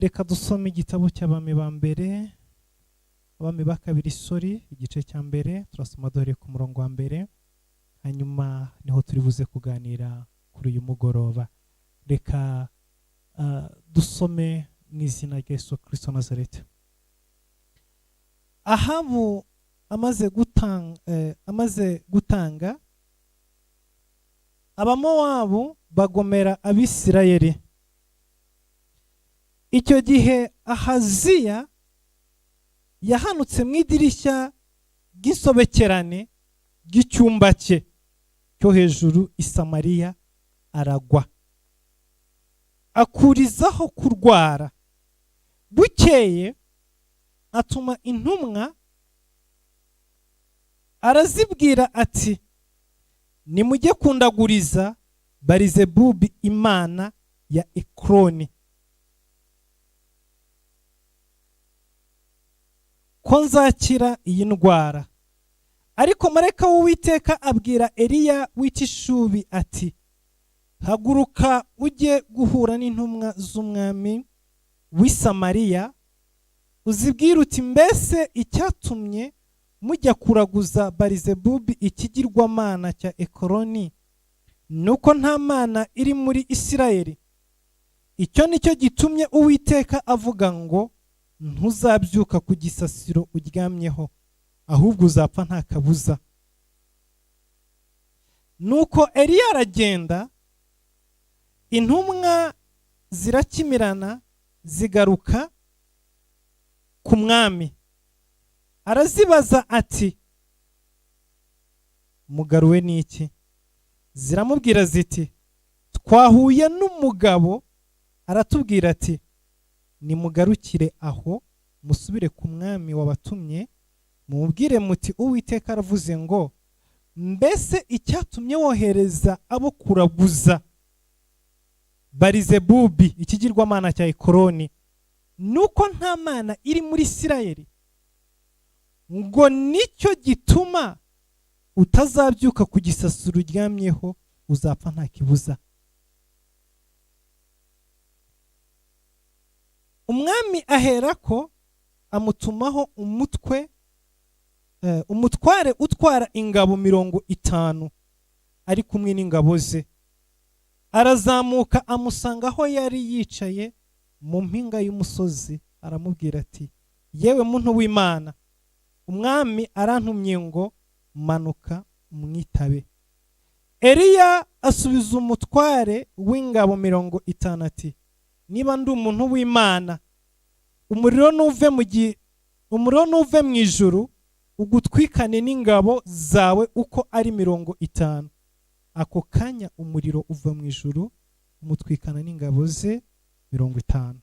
Reka dusome igitabo cy'abami ba mbere, abami ba kabiri igice cya mbere, turasoma dore ku murongo wa mbere, hanyuma niho turi buze kuganira kuri uyu mugoroba. Reka dusome mu izina rya Yesu Kristo Nazareti. Ahabu amaze gutanga Abamowabu bagomera Abisirayeli. Icyo gihe Ahaziya yahanutse mu idirishya ry'insobekerane ry'icyumba cye cyo hejuru i Samariya, aragwa, akurizaho kurwara. Bukeye atuma intumwa, arazibwira ati, nimujye kundaguriza Barizebubi imana ya Ekroni, ko nzakira iyi ndwara. Ariko marayika w'Uwiteka abwira Eliya w'itishubi ati, haguruka ujye guhura n'intumwa z'umwami w'i Samariya, uzibwire uti, mbese icyatumye mujya kuraguza Barizebubi ikigirwamana cya Ekroni nuko nta mana iri muri Isirayeli? Icyo nicyo gitumye Uwiteka avuga ngo, ntuzabyuka ku gisasiro uryamyeho, ahubwo uzapfa nta kabuza. Nuko Eliya aragenda, intumwa zirakimirana zigaruka ku mwami. Arazibaza ati, mugaruwe n'iki? Ziramubwira ziti, twahuye n'umugabo aratubwira ati, nimugarukire aho musubire ku mwami wabatumye, mubwire muti, Uwiteka aravuze ngo, mbese icyatumye wohereza abo kuraguza Barizebubi ikigirwamana cya Ekroni nuko nta mana iri muri Isirayeli, ngo nicyo gituma utazabyuka ku gisasiro uryamyeho, uzapfa nta kibuza. Umwami aherako amutumaho umutware utwara ingabo 50 ari kumwe n'ingabo ze. Arazamuka amusanga aho yari yicaye mu mpinga y'umusozi, aramubwira ati, yewe muntu w'Imana, umwami arantumye ngo manuka umwitabe. Eliya asubiza umutware w'ingabo 50 ati, niba ndi umuntu w'Imana, umuriro nuve mu ijuru ugutwikane n'ingabo zawe uko ari 50. Ako kanya umuriro uva mu ijuru umutwikana n'ingabo ze 50.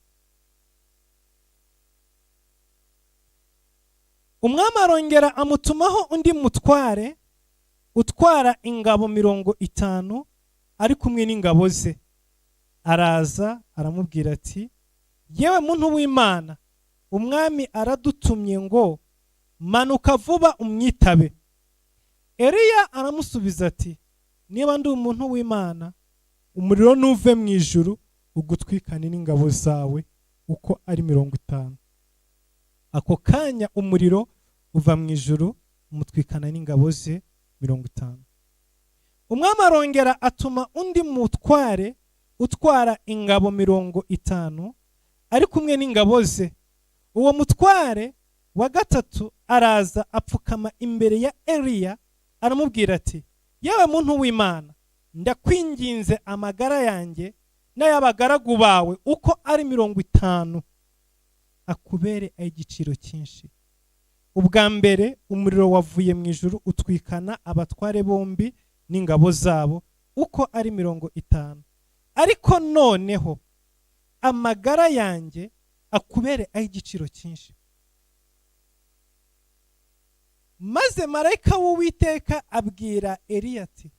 Umwami arongera amutumaho undi mutware utwara ingabo 50 ari kumwe n'ingabo ze. Araza aramubwira ati, yewe muntu w'Imana, umwami aradutumye ngo manuka vuba umwitabe. Eliya aramusubiza ati, niba ndi umuntu w'Imana, umuriro nuve mu ijuru ugutwikane n'ingabo zawe uko ari 50. Ako kanya umuriro uva mu ijuru umutwikana n'ingabo ze 50. Umwami arongera atuma undi mutware utwara ingabo 50 ari kumwe n'ingabo ze. Uwo mutware wa gatatu araza apfukama imbere ya Eliya, aramubwira ati, yewe muntu w'Imana, ndakwinginze amagara yanjye n'ay'abagaragu bawe uko ari 50 akubere ay'igiciro cyinshi. Ubwa mbere umuriro wavuye mu ijuru utwikana abatware bombi n'ingabo zabo uko ari 50, ariko noneho amagara yanjye akubere ay'igiciro cyinshi. Maze marayika w'Uwiteka abwira Eliya ati,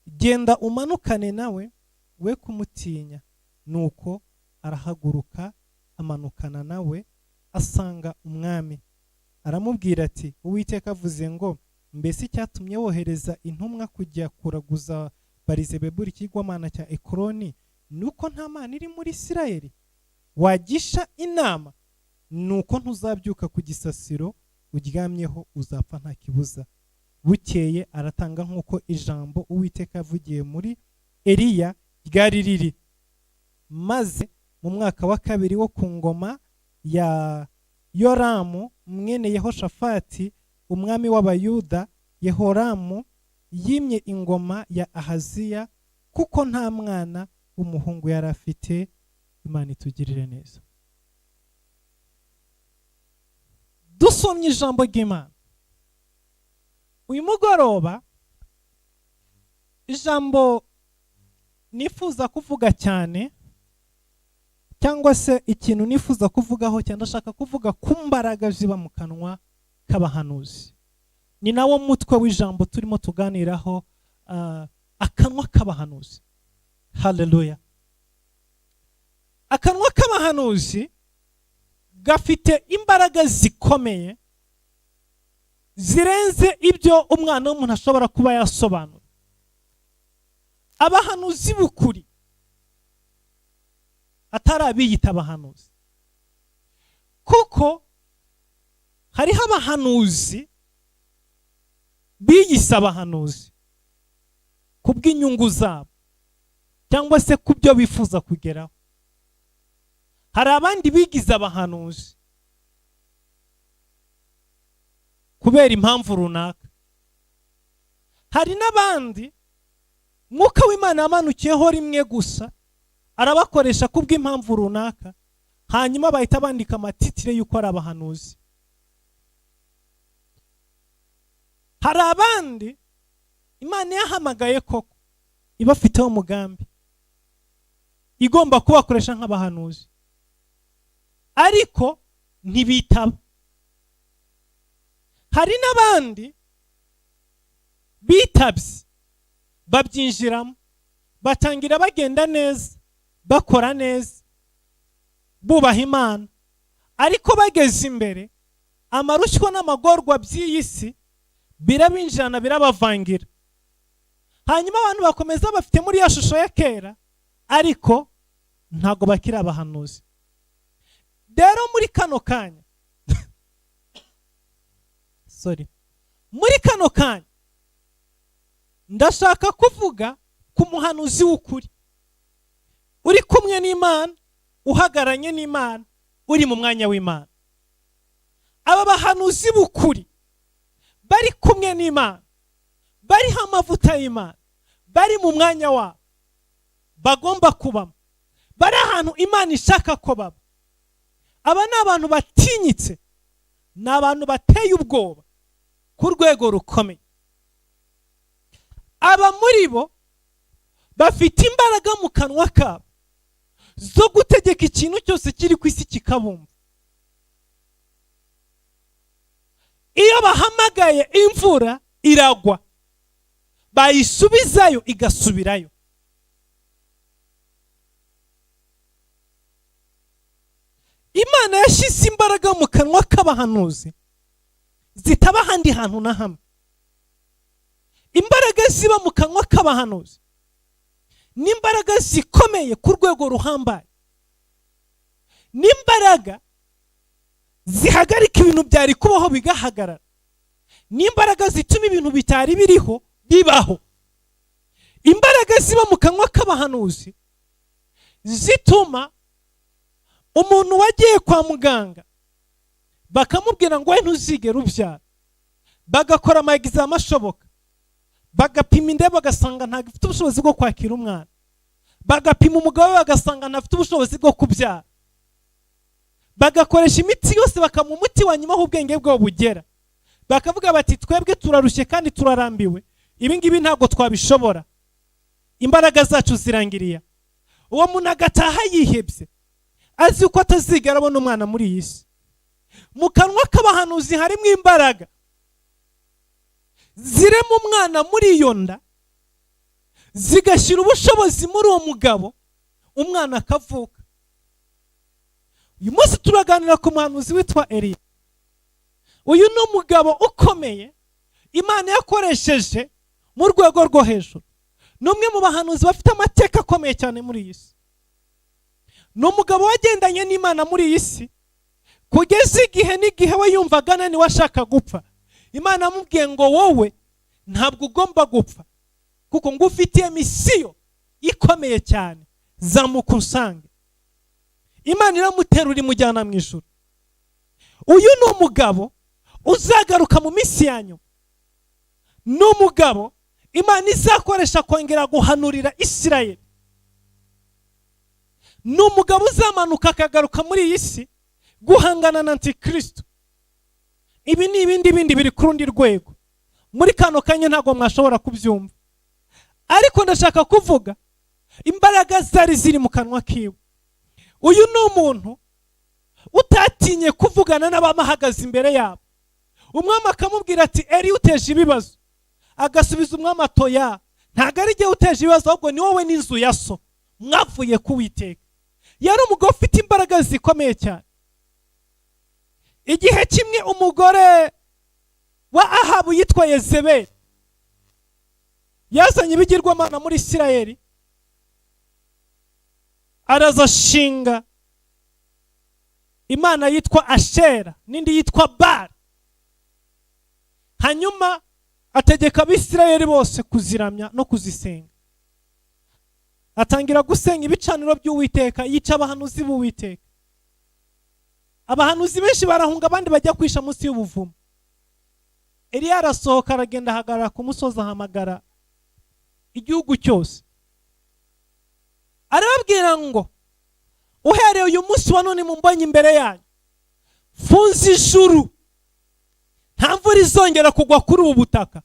genda umanukane nawe, we kumutinya. Nuko arahaguruka amanukana nawe, asanga umwami. Aramubwira ati, Uwiteka avuze ngo, mbese icyatumye wohereza intumwa kujya kuraguza Barizebubi ikigirwamana cya Ekroni nuko nta mana iri muri Isirayeli? wagisha inama nuko ntuzabyuka ku gisasiro uryamyeho uzapfa nta kibuza. Bukeye aratanga nk'uko ijambo Uwiteka yavugiye muri Eliya ryari riri. Maze mu mwaka wa 2 wo ku ngoma ya Yoramu mwene Yehoshafati umwami w'Abayuda, Yehoramu yimye ingoma ya Ahaziya kuko nta mwana w'umuhungu yari afite. Imana itugirire neza. Dusomye ijambo ry'Imana uyu mugoroba, ijambo nifuza kuvuga cyane cyangwa se ikintu nifuza kuvugaho cyane, ndashaka kuvuga ku mbaraga ziba mu kanwa k'abahanuzi. Ni nawo mutwe w'ijambo turimo tuganiraho, akanwa k'abahanuzi. Haleluya. Akanwa k'abahanuzi gafite imbaraga zikomeye zirenze ibyo umwana w'umuntu ashobora kuba yasobanura. Abahanuzi b'ukuri atari abiyita abahanuzi, kuko hariho abahanuzi biyise abahanuzi ku bw'inyungu zabo cyangwa se ku byo bifuza kugeraho. Hari abandi bigize abahanuzi kubera impamvu runaka. Hari n'abandi Mwuka w'Imana yamanukiyeho rimwe gusa, arabakoresha ku bw'impamvu runaka, hanyuma bahita bandika amatitire y'uko ari abahanuzi. Hari abandi Imana yahamagaye koko ibafiteho umugambi, igomba kubakoresha nk'abahanuzi, ariko ntibitaba. Hari n'abandi bitabye babyinjiramo, batangira bagenda neza, bakora neza, bubaha Imana, ariko bageze imbere amarushywa n'amagorwa by'iyi si birabinjirana, birabavangira. Hanyuma abantu bakomeza bafite muri ya shusho ya kera, ariko ntago bakiri abahanuzi. Rero muri kano kanya muri kano kanya ndashaka kuvuga ku muhanuzi w'ukuri uri kumwe n'Imana, uhagaranye n'Imana, uri mu mwanya w'Imana. Aba bahanuzi b'ukuri bari kumwe n'Imana, bariho amavuta y'Imana, bari mu mwanya wabo bagomba kubamo, bari ahantu Imana ishaka ko baba. Aba ni abantu batinyitse, ni abantu bateye ubwoba ku rwego rukomeye. Aba muri bo bafite imbaraga mu kanwa kabo zo gutegeka ikintu cyose kiri ku isi kikabumva. Iyo bahamagaye imvura iragwa, bayisubizayo igasubirayo. Imana yashyize imbaraga mu kanwa k'abahanuzi zitaba ahandi hantu na hamwe. Imbaraga ziba mu kanwa k'abahanuzi ni imbaraga zikomeye ku rwego ruhambaye, ni imbaraga zihagarika ibintu byari kubaho bigahagarara, ni imbaraga zituma ibintu bitari biriho bibaho. Imbaraga ziba mu kanwa k'abahanuzi zituma umuntu wagiye kwa muganga bakamubwira ngo we ntuzigere ubyara, bagakora amagizamo ashoboka, bagapima indebe bagasanga ntabwo ifite ubushobozi bwo kwakira umwana, bagapima umugabo we bagasanga ntafite ubushobozi bwo kubyara, bagakoresha imiti yose bakamuha umuti wa nyuma aho ubwenge bwabo bugera, bakavuga bati twebwe turarushye kandi turarambiwe, ibi ngibi ntabwo twabishobora, imbaraga zacu zirangiriye. Uwo muntu agataha yihebye, azi uko atazigera abona umwana muri iyi si. Mu kanwa k'abahanuzi harimo imbaraga zirema umwana muri iyo nda, zigashyira ubushobozi muri uwo mugabo, umwana akavuka. Uyu munsi turaganira ku muhanuzi witwa Eliya. Uyu ni umugabo ukomeye Imana yakoresheje mu rwego rwo hejuru, ni umwe mu bahanuzi bafite amateka akomeye cyane muri iyi si. ni umugabo wagendanye n'Imana muri iyi si kugeza igihe n'igihe we yumvaga ananiwe ashaka gupfa. Imana amubwiye ngo wowe ntabwo ugomba gupfa kuko ngo ufitiye misiyo ikomeye cyane, zamuka unsange. Imana iramuterura imujyana mu ijuru. Uyu ni umugabo uzagaruka mu minsi ya nyuma. Ni umugabo Imana izakoresha kongera guhanurira Isirayeli. Ni umugabo uzamanuka akagaruka muri iyi si guhangana na Antikristo. Ibi ni ibindi biri ku rundi rwego. Muri kano kanya ntabwo mwashobora kubyumva, ariko ndashaka kuvuga imbaraga zari ziri mu kanwa kiwe. Uyu ni umuntu utatinye kuvugana n'abamahagaze imbere yabo. Umwami akamubwira ati Eli uteje ibibazo, agasubiza umwami atoya, ntabwo ari jye uteje ibibazo ahubwo ni wowe n'inzu ya so mwavuye kuwiteka. Yari umugabo ufite imbaraga zikomeye cyane. Igihe kimwe umugore wa Ahabu yitwa Yezebeli yazanye ibigirwamana muri Isirayeli, araza shinga imana yitwa Ashera n'indi yitwa Bali. Hanyuma ategeka Abisirayeli bose kuziramya no kuzisenga. Atangira gusenga ibicaniro by'Uwiteka, yica abahanuzi b'Uwiteka. Abahanuzi benshi barahunga, abandi bajya kwisha munsi y'ubuvumo. Eliya arasohoka aragenda ahagarara ku musozi ahamagara igihugu cyose. Arababwira ngo uhereye uyu munsi wa none mumbonye imbere yanyu, funze ijuru, nta mvura izongera kugwa kuri ubu butaka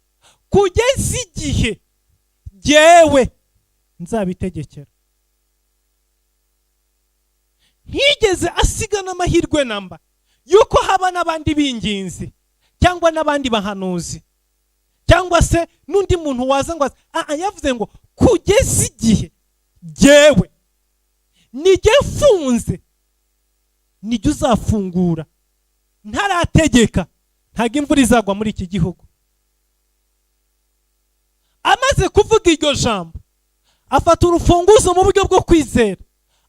kugeza igihe jyewe nzabitegekera. Ntiyigeze asigana amahirwe namba yuko haba n'abandi b'inginzi cyangwa n'abandi bahanuzi cyangwa se n'undi muntu waza ngo yavuze ngo kugeza igihe jyewe nijye mfunze nijye uzafungura, ntarategeka ntabwo imvura izagwa muri iki gihugu. Amaze kuvuga iryo jambo, afata urufunguzo mu buryo bwo kwizera,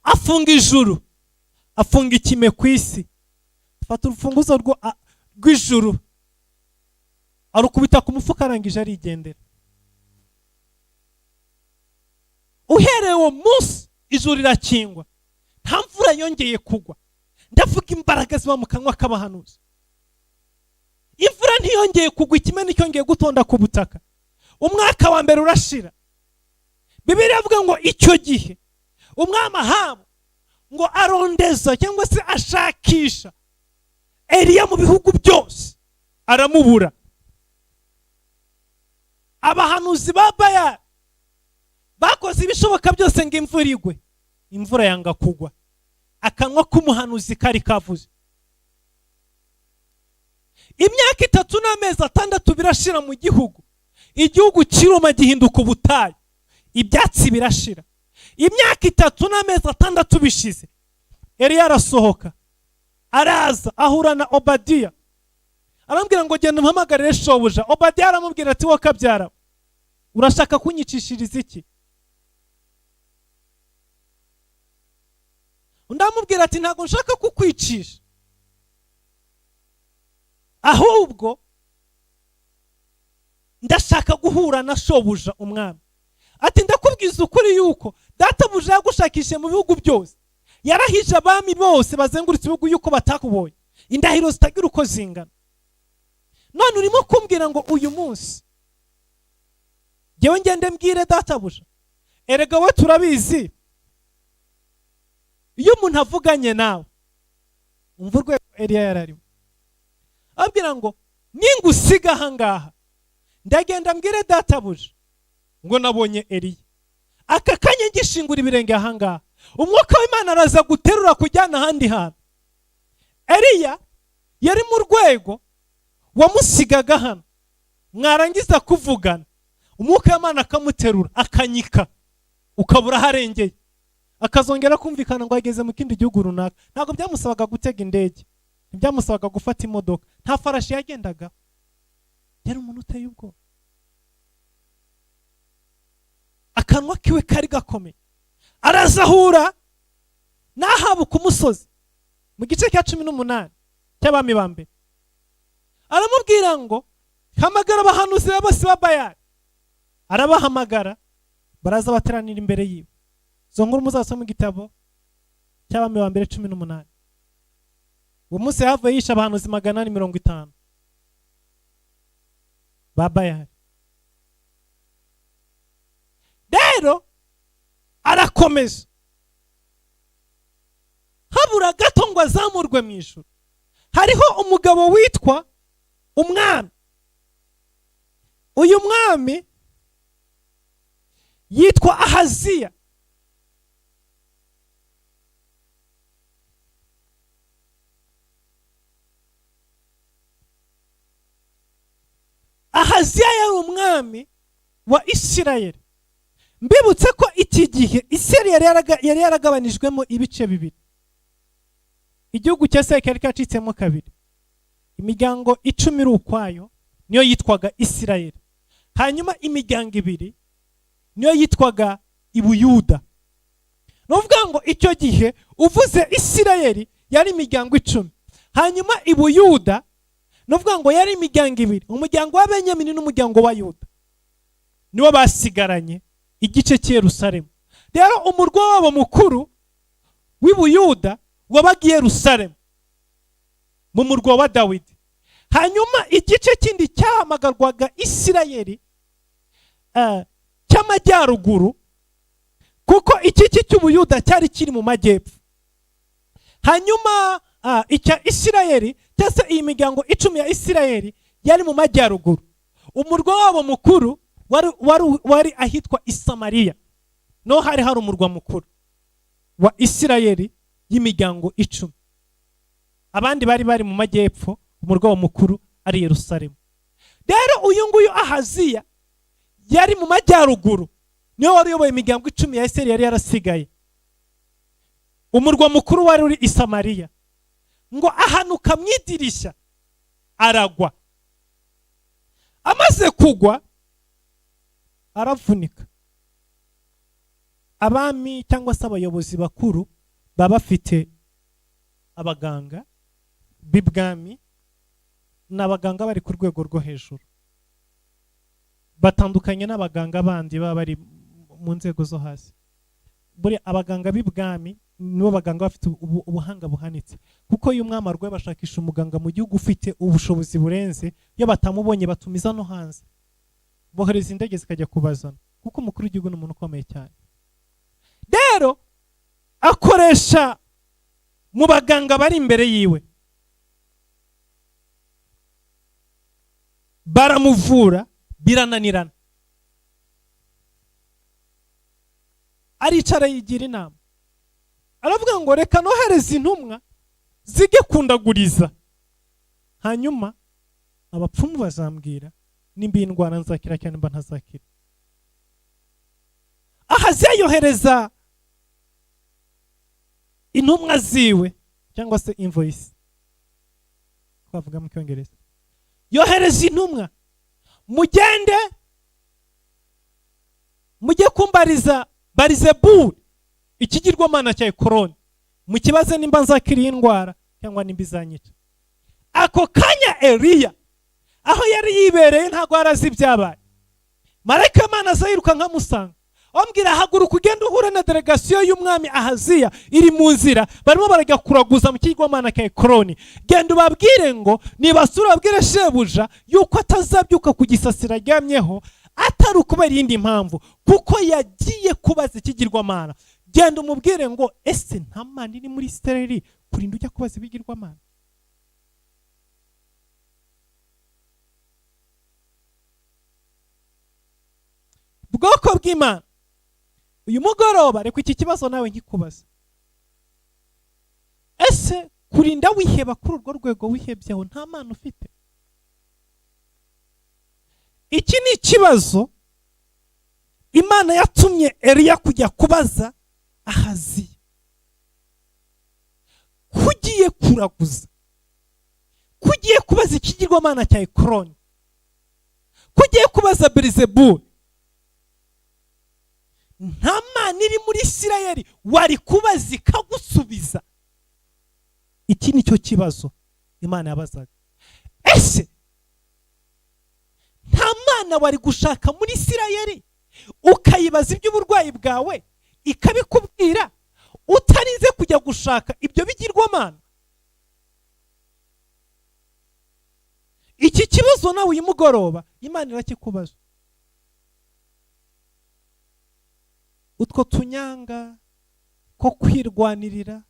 afunga ijuru, afunga ikime ku isi, afata urufunguzo rw'ijuru arukubita ku mufuka, arangije arigendera. Uhereye uwo munsi ijuru rirakingwa, nta mvura yongeye kugwa. Ndavuga imbaraga ziba mu kanwa k'abahanuzi. Imvura ntiyongeye kugwa, ikime nticyongeye gutonda ku butaka. Umwaka wa mbere urashira. Bibiliya ivuga ngo icyo gihe umwami Ahabu ngo arondeza cyangwa se ashakisha Eliya mu bihugu byose, aramubura. Abahanuzi ba Bayali bakoze ibishoboka byose ngo imvura igwe, imvura yanga kugwa. Akanwa k'umuhanuzi kari kavuze. Imyaka 3 n'amezi 6 birashira mu gihugu. Igihugu kiruma gihinduka ubutayu, ibyatsi birashira. Imyaka 3 n'amezi 6 bishize, Eliya arasohoka, araza ahura na Obadiya. Arambwira ngo genda mpamagarire shobuja. Obadiya aramubwira ati wowe kabyara, urashaka kunyicishiriza iki? Ndamubwira ati ntago nshaka kukwicisha, ahubwo ndashaka guhura na shobuja umwami. Ati ndakubwiza ukuri yuko databuja yagushakishe mu bihugu byose, yarahije abami bose bazengurutse ibihugu yuko batakubonye, indahiro zitagira uko zingana. None urimo kumbwira ngo uyu munsi jyewe ngende mbwire databuja? Erega we turabizi iyo umuntu avuganye nawe umva urwego Eliya yararimo. Abwira ngo ningusiga ahangaha ndagenda mbwire databuja ngo nabonye Eliya. Aka kanya ngishingura ibirenge ahangaha, umwuka w'Imana araza guterura kujyana ahandi hantu. Eliya yari mu rwego wamusigaga hano, mwarangiza kuvugana umwuka w'Imana akamuterura akanyika, ukabura harengeye, akazongera kumvikana ngo ageze mu kindi gihugu runaka. Ntabwo byamusabaga gutega indege, ntibyamusabaga gufata imodoka, nta farashi yagendaga. Yari umuntu uteye ubwoba. Akanwa kiwe kari gakomeye. Arazahura n'Ahabu ku musozi mu gice cya 18 cy'abami ba mbere, aramubwira ngo hamagara abahanuzi bose ba Bayali. Arabahamagara, baraza bateranira imbere yiwe. Zo nkuru muzasoma mu gitabo cy'abami ba mbere 18. Uwo munsi havuye yisha abahanuzi 850 ba Bayali. Rero arakomeza, habura gato ngo azamurwe mu ijuru. Hariho umugabo witwa umwami. Uyu mwami yitwa Ahaziya. Ahaziya yari umwami wa Isirayeli. Mbibutse ko iki gihe Isirayeli yari yaragabanijwemo ibice bibiri. Igihugu cya Isirayeli cyacitsemo kabiri. Imiryango 10 iri ukwayo niyo yitwaga Isirayeli. Hanyuma imiryango 2 niyo yitwaga Ibuyuda. Novuga ngo icyo gihe uvuze Isirayeli yari imiryango 10. Hanyuma Ibuyuda novuga ngo yari imiryango 2. Umuryango wa Benyamini n'umuryango wa Yuda niwo basigaranye igice cya Yerusalemu. Rero umurwa wabo mukuru w'Ibuyuda wabagiye Yerusalemu mu murwa wa Dawidi. Hanyuma igice kindi cyahamagarwaga Isirayeli cy'amajyaruguru, kuko iki cy'Ubuyuda cyari kiri mu majyepfo. Hanyuma icya Isirayeli cyase iyi miryango 10 ya Isirayeli yari mu majyaruguru. Umurwa wabo mukuru wari ahitwa Isamariya. No hari umurwa mukuru wa Isirayeli y'imiryango 10. Abandi bari mu majyepfo, umurwa mukuru ari Yerusalemu. Rero uyu nguyu Ahaziya yari mu majyaruguru, niyo wari uyoboye imiryango 10 ya Isirayeli yari yarasigaye. Umurwa mukuru wari uri Isamariya. Ngo ahanuka mu idirishya aragwa. Amaze kugwa aravunika. Abami cyangwa se abayobozi bakuru baba bafite abaganga b'ibwami n'abaganga bari ku rwego rwo hejuru, batandukanye n'abaganga bandi baba bari mu nzego zo hasi. Buri abaganga b'ibwami nibo baganga bafite ubuhanga buhanitse, kuko uyu mwami arwaye bashakisha umuganga mu gihugu ufite ubushobozi burenze. Iyo batamubonye batumiza no hanze, bohereza indege zikajya kubazana, kuko umukuru w'igihugu ni umuntu ukomeye cyane. Rero akoresha mu baganga bari imbere yiwe, baramuvura birananirana. Aricara yigira inama, aravuga ngo reka nohereze intumwa zige kundaguriza, hanyuma abapfumu bazambwira nimba indwara nzakira cyane mba ntazakira. Ahaziya yohereza intumwa ziwe cyangwa se invoice, twavuga mu Cyongereza. Yohereza intumwa, mujye kumbariza Barizebuli, ikigirwamana cya Ekoroni, mu kibazo nimba nzakira indwara cyangwa nimba izanyica. Ako kanya Eliya aho yari yibereye ntago arazi ibyabaye. Marayika w'Imana azayiruka nkamusanga, ambwira haguruka ugenda uhure na delegasiyo y'umwami Ahaziya iri mu nzira, barimo barajya kuraguza mu kigirwamana cya Ekoroni. Genda ubabwire ngo nibasura babwire shebuja yuko atazabyuka ku gisasira aryamyeho atari ukubera iyindi mpamvu, kuko yagiye kubaza ikigirwamana. Genda umubwire ngo ese nta mana iri muri Isirayeli kurinda ujya kubaza ibigirwamana. Bwoko bw'Imana, uyu mugoroba reka iki kibazo nawe nkikubaza. Ese kurinda wiheba kuri urwo rwego wihebyeho nta mana ufite? Iki ni ikibazo Imana yatumye Eliya kujya kubaza Ahaziya. Kugiye kuraguza, kugiye kubaza ikigirwamana cya Ekoroni, kugiye kubaza Barizebuli, nta mana iri muri Isirayeli wari kubaza ikagusubiza. Iki nicyo kibazo Imana yabazaga. Ese nta mana wari gushaka muri Isirayeli ukayibaza iby'uburwayi bwawe ikabikubwira utarinze kujya gushaka ibyo bigirwamana? Iki kibazo nawe uyu mugoroba Imana irakikubaza. Utwo tunyanga ko kwirwanirira,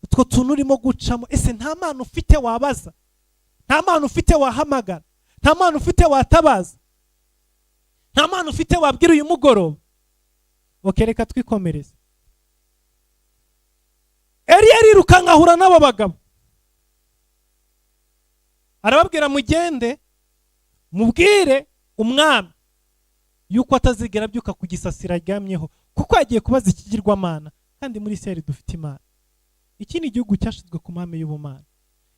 utwo tuntu urimo gucamo, ese nta mana ufite wabaza? Nta mana ufite wahamagara? Nta mana ufite watabaza? Nta mana ufite wabwira uyu mugoroba? Reka twikomereze. Eliya arirukanka ahura n'abo bagabo, arababwira mugende mubwire umwami yuko atazigera abyuka ku gisasira aryamyeho, kuko yagiye kubaza ikigirwamana, kandi muri Isirayeli dufite Imana. Iki ni igihugu cyashizwe ku mahame y'ubumana.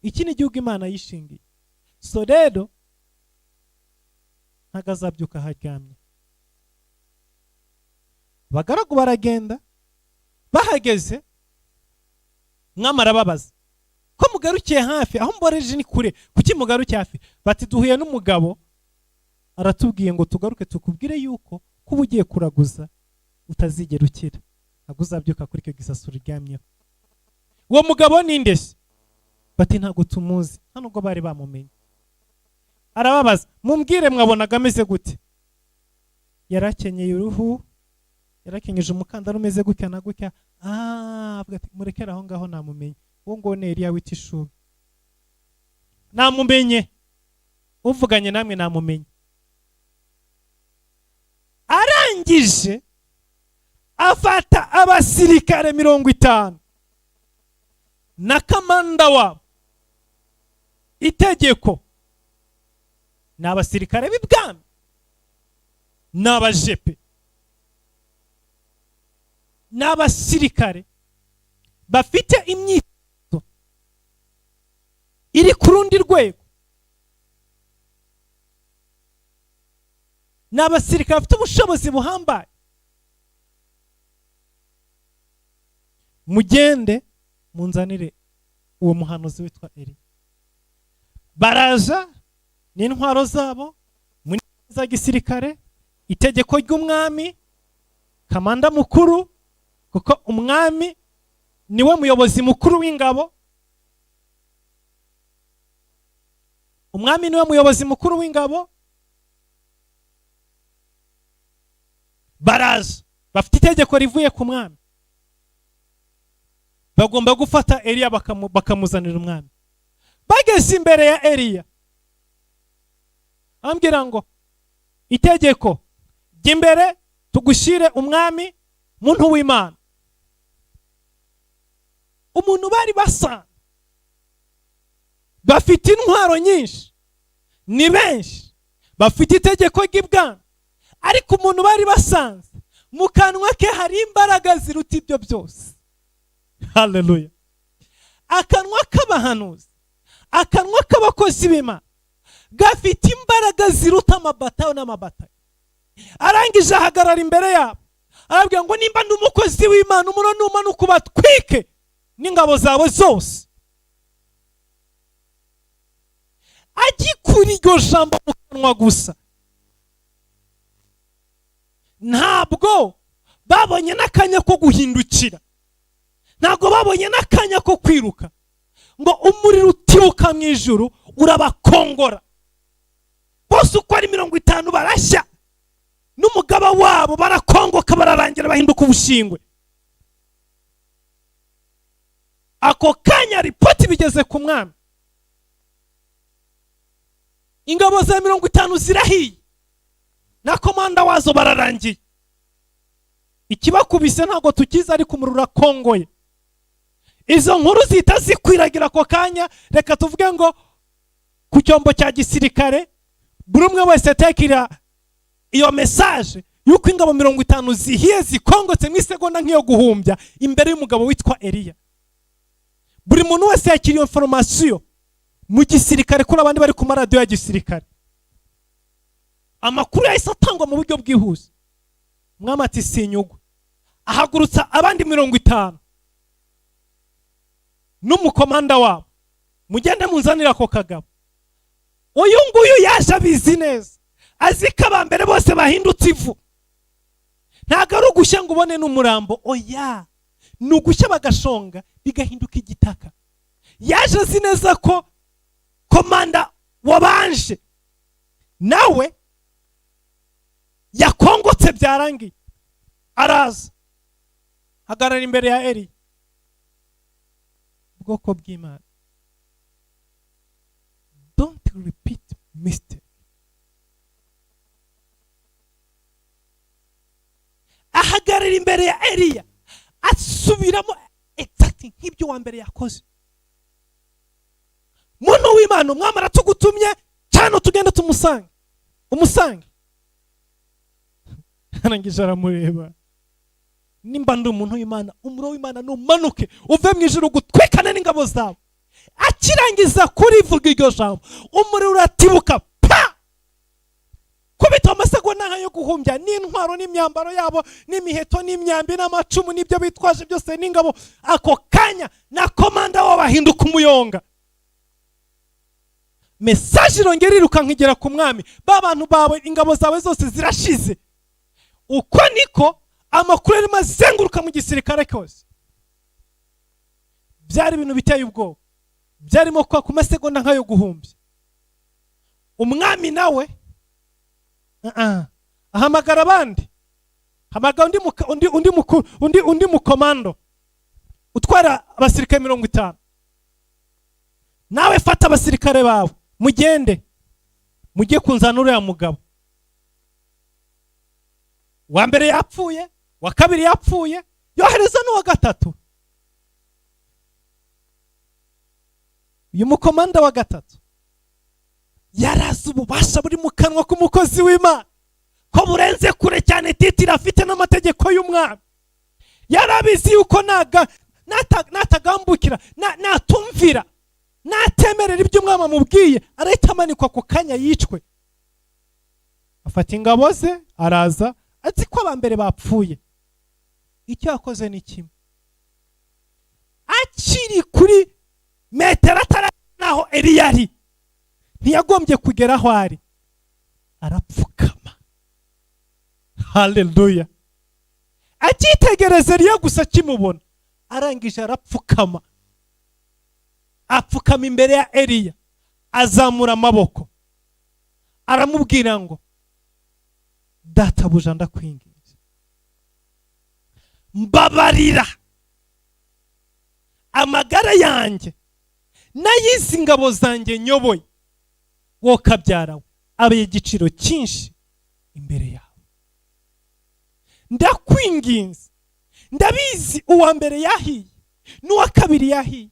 Iki ni igihugu Imana yishingiye. So rero ntago azabyuka haryamye. Abagaragu baragenda, bahageze mwami arababaza ko mugarukiye hafi, aho mboreje ni kure, kuki mugarukiye hafi? Bati duhuye n'umugabo aratubwiye ngo tugaruke tukubwire yuko kuba ugiye kuraguza utazigera ukira, ntabwo uzabyuka kuri icyo gisasuro uryamyeho. Uwo mugabo ni nde se? Bati ntabwo tumuzi, nta nubwo bari bamumenye. Arababaza mumbwire mwabonaga ameze gute? Yarakenyeye uruhu, yarakenyeje umukandara umeze gutya na gutya. Avuga ati murekera aho ngaho namumenye, uwo ngo ni Eliya w'itishubi. Namumenye, uvuganye namwe namumenye. Arangije afata abasirikare 50 na kamanda wabo. Itegeko ni abasirikare b'ibwami n'abajepe, n'abasirikare bafite imyitozo iri ku rundi rwego, n'abasirikare bafite ubushobozi buhambaye. Mugende munzanire uwo muhanuzi witwa Eliya. Baraza n'intwaro zabo muri za gisirikare, itegeko ry'umwami, kamanda mukuru, kuko umwami niwe muyobozi mukuru w'ingabo. Umwami niwe muyobozi mukuru w'ingabo. Baraza bafite itegeko rivuye ku mwami, bagomba gufata Eliya bakamuzanira umwami. Bageze imbere ya Eliya, ambwira ngo itegeko ry'imbere tugushire umwami muntu w'Imana. Umuntu bari basa bafite intwaro nyinshi, ni benshi, bafite itegeko ry'ibwami, ariko umuntu bari basanze mu kanwa ke hari imbaraga ziruta ibyo byose. Haleluya. Akanwa k'abahanuzi, akanwa k'abakozi b'Imana gafite imbaraga ziruta amabatayo n'amabatayo. Arangije ahagarara imbere yabo, arabwira ngo nimba ndi umukozi w'Imana, umuro numanuka ubatwike n'ingabo zawe zose. Agikura iryo jambo mu kanwa gusa, ntabwo babonye n'akanya ko guhindukira, ntabwo babonye n'akanya ko kwiruka, ngo umuriro utibuka mu ijuru urabakongora. Bose uko ari 50 barashya, n'umugaba wabo barakongoka, bararangira bahinduka ubushingwe. Ako kanya ripoti bigeze ku mwami, ingabo za 50 zirahiye na komanda wazo bararangiye. Ikibakubise ntabwo tukiza, ariko umuriro urakongoye. Izo nkuru zita zikwiragira ako kanya. Reka tuvuge ngo ku cyombo cya gisirikare buri umwe wese atekira iyo message yuko ingabo 50 zihiye zikongotse mu isegonda nk'iyo guhumbya imbere y'umugabo witwa Eliya. Buri muntu wese yakiriye information mu gisirikare kuri abandi bari ku maradiyo ya gisirikare. Amakuru yahise atangwa mu buryo bwihuse. Mwami ati sinyugwa, ahagurutsa abandi 50 n'umukomanda wabo, mugende munzanira ako kagabo. Uyu nguyu yaje abizi neza, azi ko abambere bose bahindutse ivu. Ntago ari ugushya ngo ubone n'umurambo, oya, ni ugushya bagashonga bigahinduka igitaka. Yaje azi neza ko komanda wabanje nawe yakongotse byarangiye, araza hagarara imbere ya Eliya. Ubwoko bw'Imana, don't repeat mistake. Ahagarara imbere ya Eliya asubiramo exactly nk'ibyo wa mbere yakoze. Muntu w'Imana, umwami aratugutumye cyane tugenda tumusange. Umusange arangije aramureba, nimba ndi umuntu w'Imana, umuro w'Imana numanuke uve mu ijuru gutwikane n'ingabo zawe. Akirangiza kurivuga iryo jambo, umuriro uratibuka pa, kubita amasegonda yo guhumbya n'intwaro n'imyambaro yabo n'imiheto n'imyambi n'amacumu n'ibyo bitwaje byose n'ingabo. Ako kanya na komanda wabo bahinduka umuyonga. Message irongera iruka nkigera ku mwami, babantu bawe ingabo zawe zose zirashize. Uko niko amakuru ari mazenguruka mu gisirikare cyose. Byari ibintu biteye ubwoba, byarimo kwa ku masegonda nkayo guhumbya. Umwami nawe ahamagara abandi, hamagara undi mukomando utwara abasirikare 50. Nawe fata abasirikare bawe, mugende mujye kunzana uriya mugabo. Wa mbere yapfuye, wa kabiri yapfuye, yohereza n'uwa gatatu. Uyu mukomanda wa gatatu yarazi ububasha buri mu kanwa k'umukozi w'Imana ko burenze kure cyane titira afite n'amategeko y'umwami. Yarabizi yuko natagambukira, natumvira, natemerera ibyo umwami amubwiye, arahita amanikwa ku kanya yicwe. Afata ingabo ze araza, azi ko abambere bapfuye. Icyo yakoze ni kimwe, akiri kuri metero atari naho Eliya ari, ntiyagombye kugera aho ari, arapfukama. Haleluya. Akitegereza Eliya gusa kimubona, arangije arapfukama. Apfukama imbere ya Eliya, azamura amaboko, aramubwira ngo, databuja ndakwinginze, mbabarira amagara yanjye n'ay'izi ngabo zanjye nyoboye, wowe kabyarawe abe igiciro cyinshi imbere yawe. Ndakwinginze, ndabizi uwa mbere yahiye n'uwa kabiri yahiye,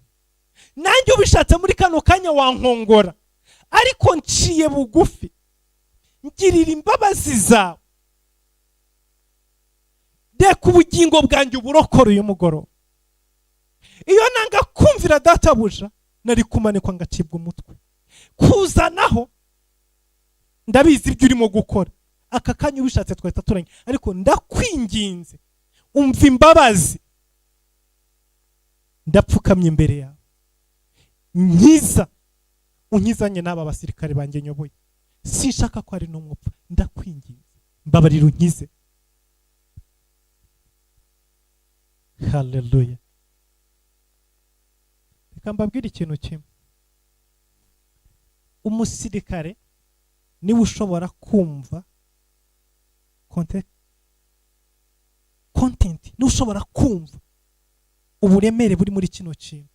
nanjye ubishatse muri kano kanya wankongora, ariko nciye bugufi, ngirira imbabazi zawe, reka ubugingo bwanjye uburokore uyu mugoroba. Iyo nanga kumvira databuja, nari kumanikwa ngacibwa umutwe. Kuzanaho ndabizi ibyo urimo gukora, aka kanya ubishatse twahita turanye, ariko ndakwinginze umva imbabazi, ndapfukamye imbere yawe, nkiza unkizanye n'aba basirikare banjye nyoboye. Sinshaka ko ari n'umupfu, ndakwinginze mbabarira unkize. Haleluya. Reka mbabwire ikintu kimwe, umusirikare niwe ushobora kumva content, niwe ushobora kumva uburemere buri muri kino kintu.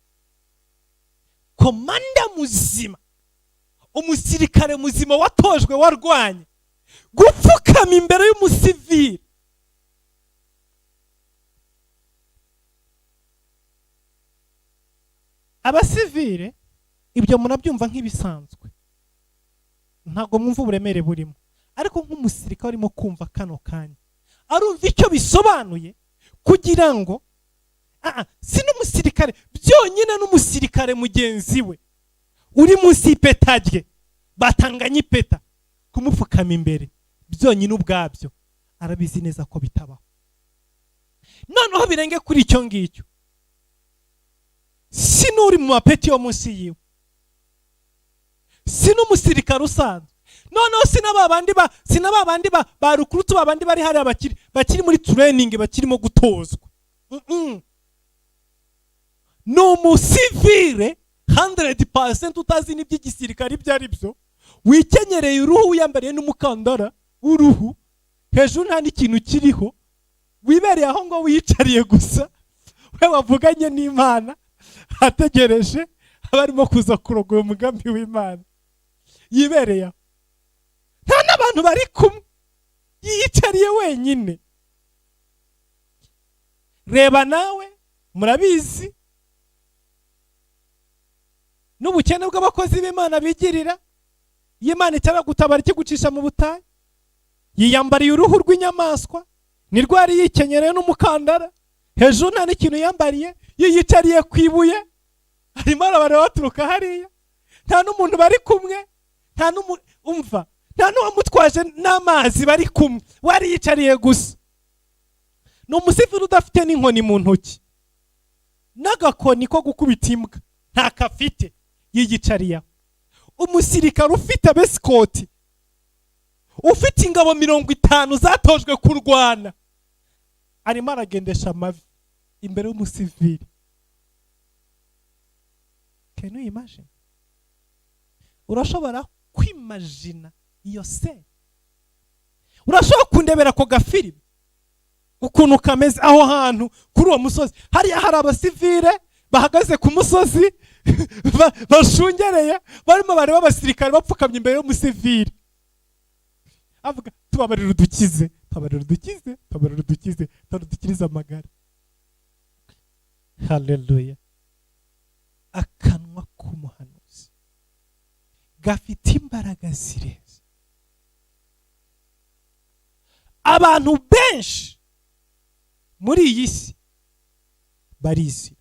Komanda muzima, umusirikare muzima watojwe, warwanye, gupfukama imbere y'umusivili. Abasivile ibyo munabyumva nk'ibisanzwe, ntago mwumva uburemere burimo, ariko nk'umusirikare arimo kumva kano kanya, arumva icyo bisobanuye kugira ngo si n'umusirikare byonyine, n'umusirikare mugenzi we uri munsi y'ipeta rye, batanganye ipeta, kumupfukama imbere byonyine ubwabyo arabizi neza ko bitabaho. noneho birenge kuri icyo ngicyo, si n'uri mu mapeti yo munsi yiwe, si n'umusirikare usanzwe, noneho si n'ababandi ba rukurutu, babandi bari hariya bakiri muri training, bakirimo gutozwa. Ni umusivire 100% utazi n'iby'igisirikare ibyo ari byo, wikenyereye uruhu, wiyambariye n'umukandara w'uruhu, hejuru nta n'ikintu kiriho, wibereye aho ngo wiyicariye gusa, we wavuganye n'Imana, ategereje abarimo kuza kurogoya umugambi w'Imana, yibereye aho, nta n'abantu bari kumwe, yiyicariye wenyine. Reba nawe, murabizi n'ubukene bw'abakozi b'Imana bigirira, y'Imana itaragutabara ikigucisha mu butayu, yiyambariye uruhu rw'inyamaswa, nirwo yari yikenyereye n'umukandara, hejuru nta n'ikintu yambariye, yiyicariye ku ibuye, arimo arabareba baturuka hariya, nta n'umuntu bari kumwe, nta n'uwamutwaje n'amazi bari kumwe, wari yicariye gusa. Ni umusivili udafite n'inkoni mu ntoki, n'agakoni ko gukubita imbwa ntakafite, yiyicariye. Umusirikare ufite abesikoti, ufite ingabo 50 zatojwe kurwana, arimo aragendesha amavi imbere y'umusivili. Can you imagine? Urashobora kwimagina iyo se? Urashobora kundebera ko gafilime ukuntu kameze aho hantu kuri uwo musozi? Hariya hari abasivile bahagaze ku musozi bashungereye, barimo bareba abasirikare bapfukamye imbere y'umusivili, avuga tubabarira udukize, tubabarira udukize, tubabarira udukize, tudukiriza amagara. Haleluya. Akanwa k'umuhanuzi gafite imbaraga zirenze. Abantu benshi muri iyi si barizi.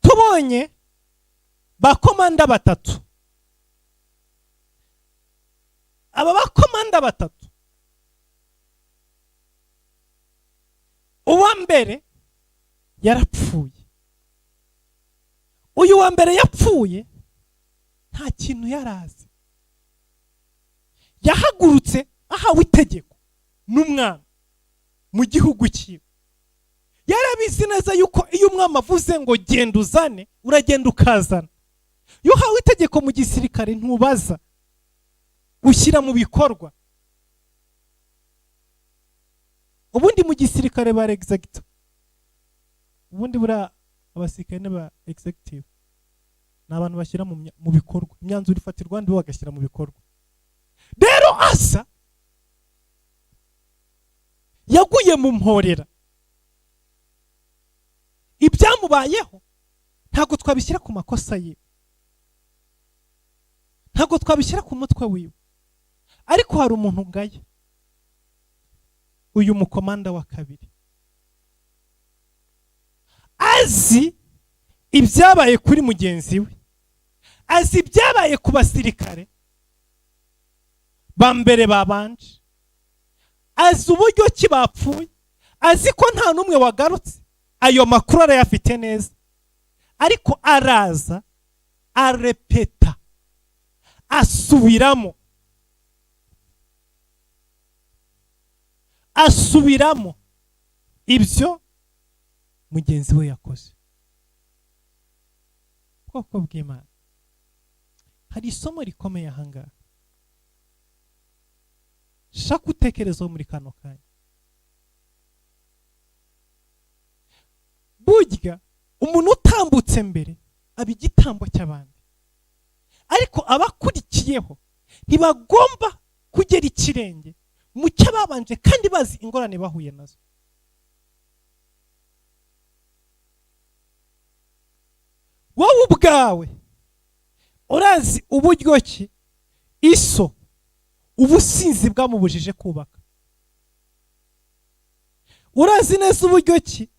Tubonye bakomanda batatu, aba bakomanda batatu, uwa mbere yarapfuye. Uyu wa mbere yapfuye nta kintu yarazi, yahagurutse ahawe itegeko n'umwami mu gihugu cyiwe. Yarabizi neza yuko iyo umwami avuze ngo genda uzane, uragenda ukazana. Iyo uhawe itegeko mu gisirikare ntubaza, ushyira mu bikorwa. Ubundi mu gisirikare ba executive, ubundi bura abasirikare n'aba executive ni abantu bashyira mu bikorwa imyanzuro ifatirwa, ndi bagashyira mu bikorwa. Rero Asa yaguye mu mporera, ibyamubayeho ntabwo twabishyira ku makosa ye, ntabwo twabishyira ku mutwe wiwe, ariko hari umuntu ngaya, uyu mukomanda wa kabiri azi ibyabaye kuri mugenzi we, azi ibyabaye ku basirikare ba mbere babanje, azi uburyo ki bapfuye, azi ko nta n'umwe wagarutse. Ayo makuru arayafite neza, ariko araza arepeta, asubiramo ibyo mugenzi we yakoze. Bwoko bw'Imana, hari isomo rikomeye ahangaha shaka utekerezaho muri kano kanya. Burya umuntu utambutse mbere aba igitambo cy'abandi, ariko abakurikiyeho ntibagomba kugera ikirenge mu cy'ababanje, kandi bazi ingorane bahuye nazo. Wowe ubwawe urazi uburyo ki iso ubusinzi bwamubujije kubaka. Urazi neza uburyo ki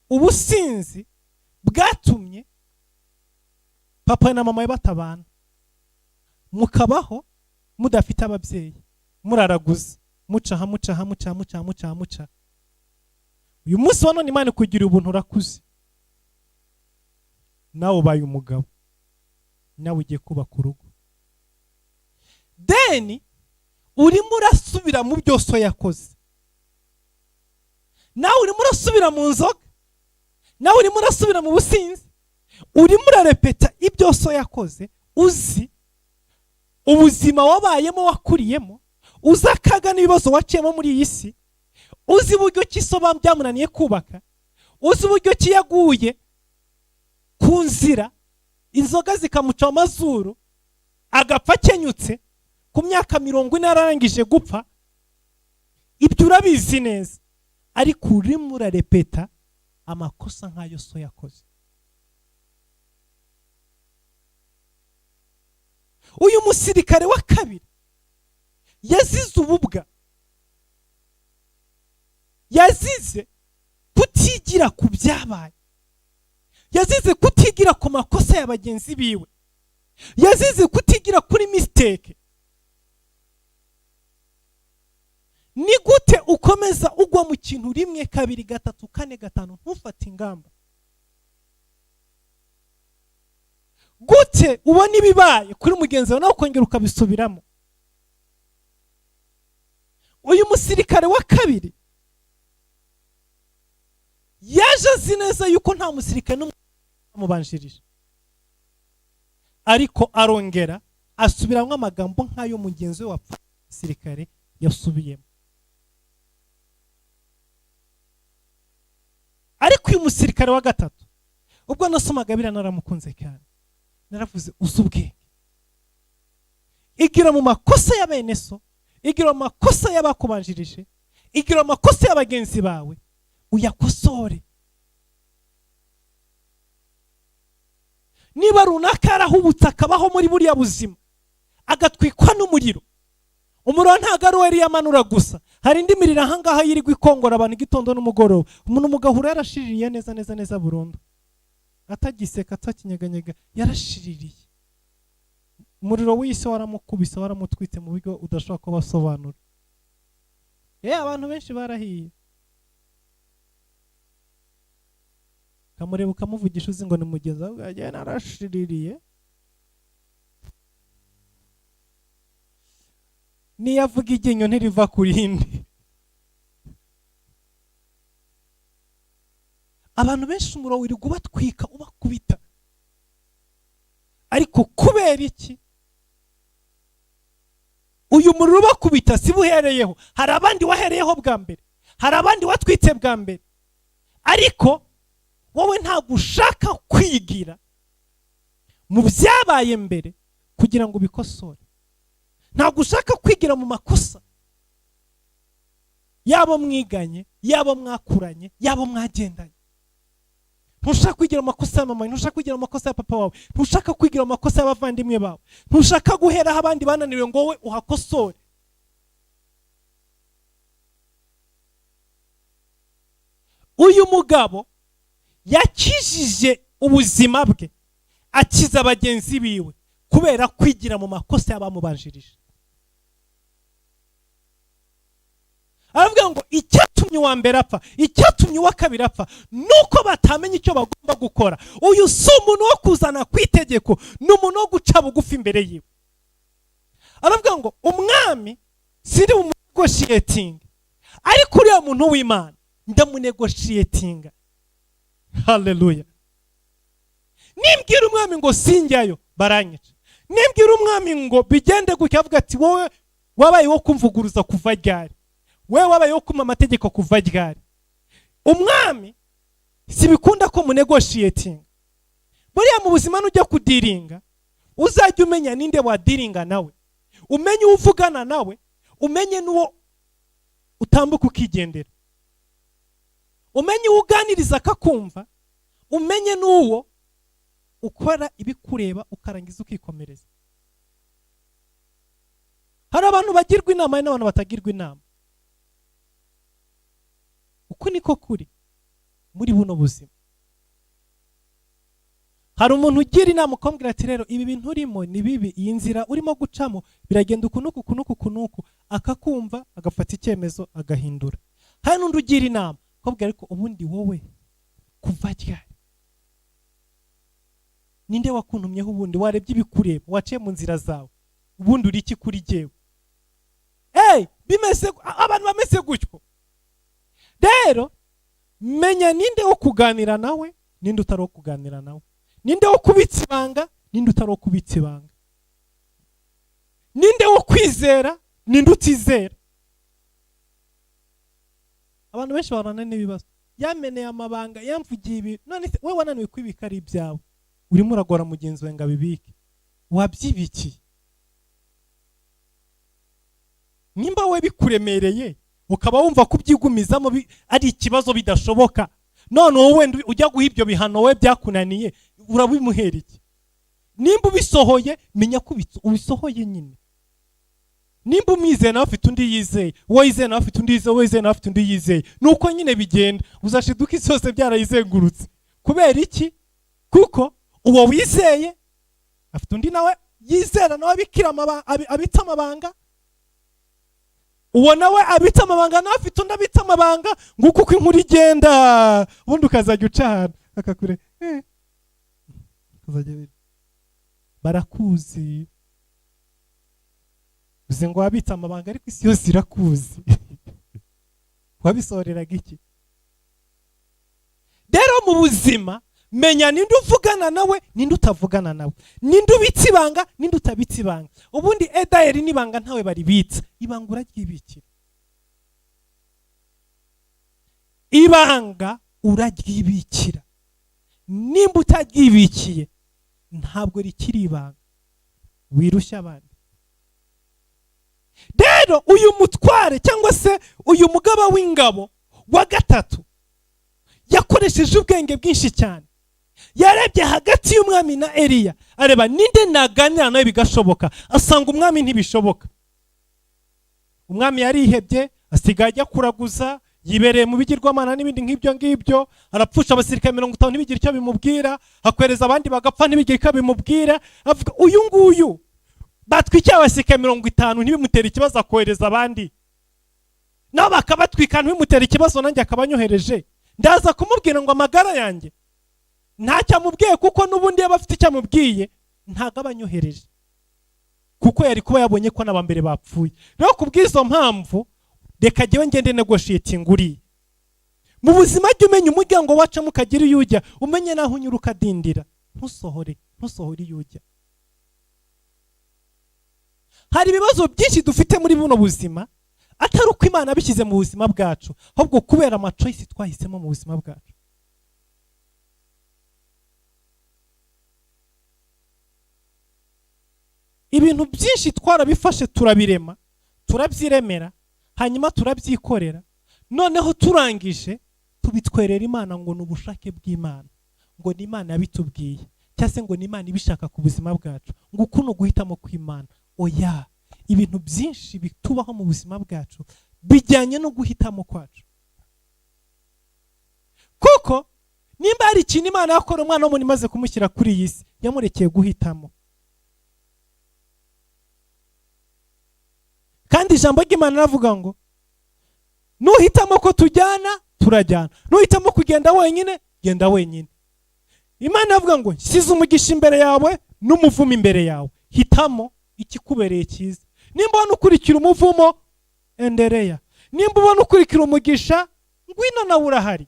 ubusinzi bwatumye papa na mama we batabana, mukabaho mudafite ababyeyi, muraraguze muca. Uyu munsi wa none Imana kugira ubuntu urakuze, nawe ubaye umugabo, nawe ugiye kubaka urugo, then urimo urasubira mu byo so yakoze, nawe urimo urasubira mu nzoga, nawe urimo urasubira mu businzi, urimo urarepeta ibyo so yakoze, uzi ubuzima wabayemo wakuriyemo, uzi akaga n'ibibazo waciyemo muri iyi si, uzi uburyo ki so byamunaniye kubaka, uzi uburyo ki yaguye ku nzira inzoga zikamuca amazuru agapfa akenyutse ku myaka 40 arangije gupfa. Ibyo urabizi neza, ariko urimo urarepeta amakosa nk'ayo so yakoze. Uyu musirikare wa kabiri yazize ububwa, yazize kutigira ku byabaye, yazize kutigira ku makosa ya bagenzi biwe, yazize kutigira kuri mistake. Ni gute ukomeza ugwa mu kintu rimwe kabiri gatatu kane gatanu ntufate ingamba? Gute ubona ibibaye kuri mugenzi wawe nawe ukongera ukabisubiramo? Uyu musirikare wa kabiri yaje azi neza yuko nta musirikare n'umwe amubanjirije, ariko arongera asubiramo amagambo nk'ayo mugenzi we wapfa musirikare yasubiyemo. Ariko uyu musirikare wa gatatu, ubwo nasomaga biriya naramukunze cyane, naravuze uzi ubwenge, igira mu makosa ya bene so, igira mu makosa y'abakubanjirije, igira mu makosa y'abagenzi bawe, uyakosore. Niba runaka arahubutse akabaho muri buriya buzima agatwikwa n'umuriro, umuriro ntago ari we yamanura gusa, hari indi miriro ahangaha yirirwa ikongora abantu igitondo n'umugoroba, umuntu mugahura yarashiririye neza burundu, atagiseka atakinyeganyega, yarashiririye. Umuriro w'isi waramukubise waramutwitse mu buryo udashobora kubasobanura. Abantu benshi barahiye, kamureba ukamuvugisha uzi ngo ni mugenzi wawe, ajya narashiririye. Niyavuga igenyo ntiriva ku rindi. Abantu benshi umuriro wiri gubatwika ubakubita, ariko kubera iki? Uyu muriro ubakubita si buhereyeho, hari abandi wahereyeho bwa mbere, hari abandi watwitse bwa mbere, ariko wowe ntabwo ushaka kwigira mu byabaye mbere kugira ngo ubikosore. Ntabwo ushaka kwigira mu makosa yabo mwiganye, yabo mwakuranye, yabo mwagendanye. Ntushaka kwigira mu makosa ya mama, ntushaka kwigira mu makosa ya papa wawe, ntushaka kwigira mu makosa y'abavandimwe bawe, ntushaka guheraho abandi bananiwe ngo wowe uhakosore. Uyu mugabo yakijije ubuzima bwe, akiza bagenzi biwe kubera kwigira mu makosa y'abamubanjirije. Aravuga ngo icyatumye uwa mbere apfa, icyatumye uwa kabiri apfa, nuko batamenye icyo bagomba gukora. Uyu si umuntu wo kuzana ku itegeko, ni umuntu wo guca bugufi imbere yiwe. Aravuga ngo umwami siri umunegotiating, ariko uriya muntu w'Imana ndamunegotiatinga. Haleluya. Nimbwira umwami ngo sinjyayo baranyica, nimbwira umwami ngo bigende gutya, avuga ati wowe wabaye wo kumvuguruza kuva ryari, wewe wabaye wo kuma amategeko kuva ryari. Umwami sibikunda ko munegotiating. Buriya mu buzima nujya kudiringa, uzajya umenya ninde wadiringa nawe, umenye uvugana nawe, umenye nuwo utambuka ukigendera, umenye uganiriza akakumva, umenye nuwo ukora ibikureba ukarangiza ukikomereza. Hari abantu bagirwa inama n'abantu batagirwa inama. Uko niko kuri muri buno buzima. hari umuntu ugira inama ukamubwira ati rero ibi bintu urimo ni bibi, iyi nzira urimo gucamo biragenda ukunuku akakumva agafata icyemezo agahindura. hari n'undi ugira inama akabwira ariko ubundi wowe kuva ryari ninde wakuntumyeho, ubundi warebye ibikureba, waciye mu nzira zawe, ubundi uri iki kuri jyewe? Bimeze abantu bameze gutyo. Rero menya ninde wo kuganira nawe, ninde utari wo kuganira nawe, ninde wo kubitsa ibanga, ninde utari wo kubitsa ibanga, ninde wo kwizera, ninde utizera. Abantu benshi barana n'ibibazo, yameneye amabanga, yamvugiye ibi, none we wananiwe kwibika ari ibyawe, urimo uragora mugenzi wawe ngo abibike, wabyibikiye. Nimba we bikuremereye ukaba wumva kubyigumizamo ari ikibazo bidashoboka, none wowe ujya guha ibyo bihano we byakunaniye, urabimuhera iki? Nimba ubisohoye menya ko ubisohoye nyine. Nimba umwizeye nawe afite undi yizeye, uwo yizeye nawe afite undi yizeye, uwo yizeye nawe afite undi yizeye, nuko nyine bigenda, uzashiduka isi yose byarayizengurutse. Kubera iki? Kuko uwo wizeye afite undi nawe yizera, nawe abitsa amabanga, uwo nawe abitsa amabanga, nawe afite undi abitsa amabanga, nguko uko inkuru igenda, ubundi ukazajya uca ahantu akakure barakuzi, uzi ngo wabitsa amabanga ariko isi yose irakuzi. Wabisoreraga iki? Rero mu buzima menya ninde uvugana nawe, ninde utavugana nawe, ninde ubitsa ibanga, ninde utabitsa ibanga. Ubundi edayeri n'ibanga ntawe baribitsa, ibanga uraryibikira. Ibanga uraryibikira. Nimba utaryibikiye ntabwo rikiri ibanga, wirushya abandi. Rero uyu mutware cyangwa se uyu mugaba w'ingabo wa gatatu yakoresheje ubwenge bwinshi cyane. Yarebye hagati y'umwami na Eliya, areba ninde naganira nawe bigashoboka, asanga umwami ntibishoboka. Umwami yarihebye, asigaye ajya kuraguza, yibereye mu bigirwamana n'ibindi nk'ibyo ngibyo, arapfusha abasirikare 50 ntibigire icyo bimubwira, akwereza abandi bagapfa ntibigire icyo bimubwira. Avuga uyu nguyu batwikira abasirikare 50 ntibimutera ikibazo, akohereza abandi nabo bakabatwika ntibimutera ikibazo, nanjye akabanyohereje, ndaza kumubwira ngo amagara yanjye ntacyo amubwiye, kuko n'ubundi yaba afite icyo amubwiye ntago abanyohereje, kuko yari kuba yabonye ko n'abambere bapfuye. Rero kubw'izo mpamvu reka jyewe ngende negotiating uri mu buzima, jya umenya umuryango wacamo ukagira iyo ujya, umenye naho unyura ukadindira, ntusohore iyo ujya. Hari ibibazo byinshi dufite muri buno buzima atari uko Imana abishyize mu buzima bwacu, ahubwo kubera amachoice twahisemo mu buzima bwacu. Ibintu byinshi twarabifashe, turabirema, turabyiremera, hanyuma turabyikorera, noneho turangije tubitwerera Imana ngo n'ubushake bw'Imana, ngo ni Imana yabitubwiye, cyangwa se ngo ni Imana ibishaka ku buzima bwacu, ngo kuno guhitamo kw'Imana. Oya, ibintu byinshi bitubaho mu buzima bwacu bijyanye no guhitamo kwacu. Kuko nimba hari ikintu Imana yakora umwana w'umuntu imaze kumushyira kuri iyi si, yamurekeye guhitamo. Kandi ijambo ry'Imana ravuga ngo nuhitamo ko tujyana turajyana, nuhitamo kugenda wenyine genda wenyine. Imana yavuga ngo nshyize umugisha imbere yawe n'umuvumo imbere yawe, hitamo ikikubereye cyiza. Nimba ubona ukurikira umuvumo, endereya. Nimba ubona ukurikira umugisha, ngwino nawe urahari.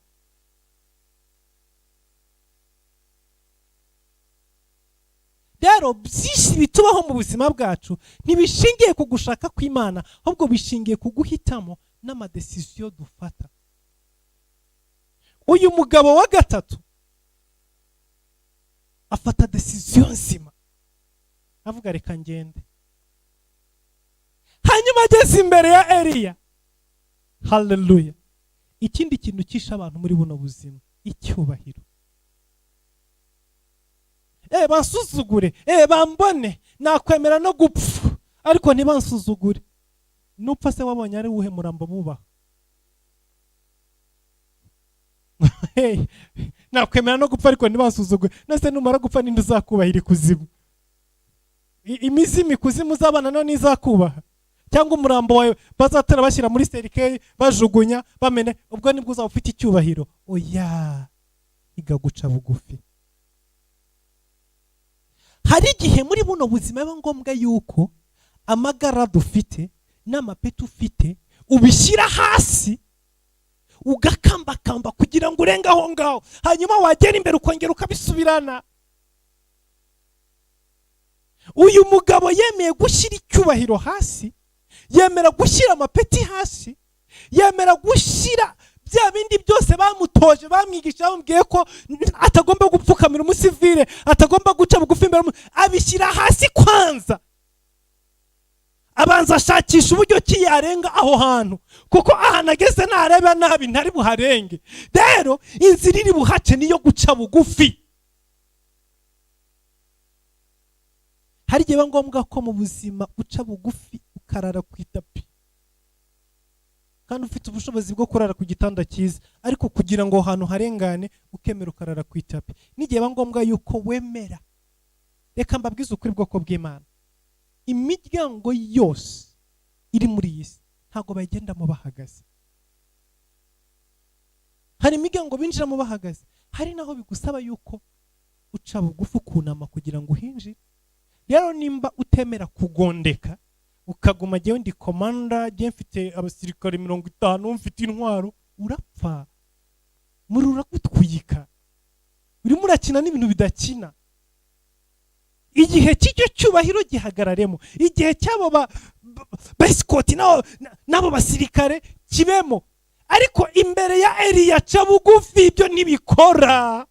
Rero byinshi bitubaho mu buzima bwacu ntibishingiye ku gushaka kw'Imana, ahubwo bishingiye ku guhitamo n'amadesisiyo dufata. Uyu mugabo wa gatatu afata desisiyo nzima, avuga reka ngende. Hanyuma ageze imbere ya Eliya. Haleluya. Ikindi kintu kisha abantu muri buno buzima, icyubahiro. Bansuzugure, bambone, nakwemera no gupfa, ariko ntibansuzugure. Nupfa se wabonye ari uwuhe murambo bubaha? nakwemera no gupfa ariko ntibasuzugwe. Nase numara gupfa ninde uzakubahira ikuzimu? Imizimu ikuzimu uzabana none izakubaha? Cyangwa umurambo wawe bazatera bashyira muri serikeri bajugunya bamene, ubwo nibwo uzaba ufite icyubahiro? Oya, iga guca bugufi. Hari igihe muri buno buzima biba ngombwa yuko amagara dufite n'amapeti ufite ubishyira hasi ugakambakamba kugira ngo urenge aho ngaho, hanyuma wagera imbere ukongera ukabisubirana. Uyu mugabo yemeye gushyira icyubahiro hasi, yemera gushyira amapeti hasi, yemera gushyira bya bindi byose bamutoje bamwigisha bamubwiye ko atagomba gupfukamira umusivile, atagomba guca bugufi imbere, abishyira hasi kwanza. Abanza ashakisha uburyo ki yarenga aho hantu, kuko ahantu ageze nareba nabi ntari buharenge. Rero inzira iri buhace niyo guca bugufi. Hari igihe biba ngombwa ko mu buzima uca bugufi ukarara ku itapi, kandi ufite ubushobozi bwo kurara ku gitanda cyiza, ariko kugira ngo ahantu harengane ukemera ukarara ku itapi. N'igihe biba ngombwa yuko wemera. Reka mbabwize ukuri bwoko bw'Imana, imiryango yose iri muri iyi si ntabwo bayigendamo bahagaze. Hari imiryango binjiramo bahagaze, hari naho bigusaba yuko uca bugufi ukunama kugira ngo uhinjire. Rero nimba utemera kugondeka ukaguma jyewe ndi komanda, jye mfite abasirikare 50, mfite intwaro, urapfa. Murura gutwika, urimo urakina n'ibintu bidakina. Igihe cy'icyo cyubahiro gihagararemo, igihe cyabo basikoti nabo basirikare kibemo, ariko imbere ya Eliya ca bugufi ibyo ntibikora.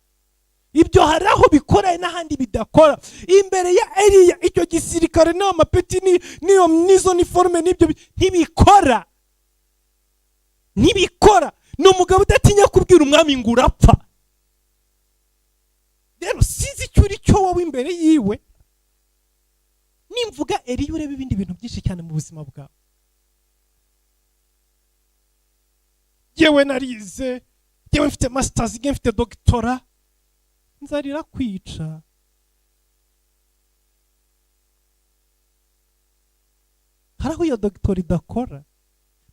Ibyo hari aho bikora n'ahandi bidakora. Imbere ya Eliya icyo gisirikare n'amapeti n'izo niforme n'ibyo ntibikora. Ntibikora. Ni umugabo udatinya kubwira umwami ngo urapfa. Rero sinzi icyo uri cyo wowe imbere yiwe. Nimvuga Eliya ureba ibindi bintu byinshi cyane mu buzima bwawe. Yewe narize, yewe mfite masters, yewe mfite doctora, nzarira kwica. Haraho iyo doctor idakora.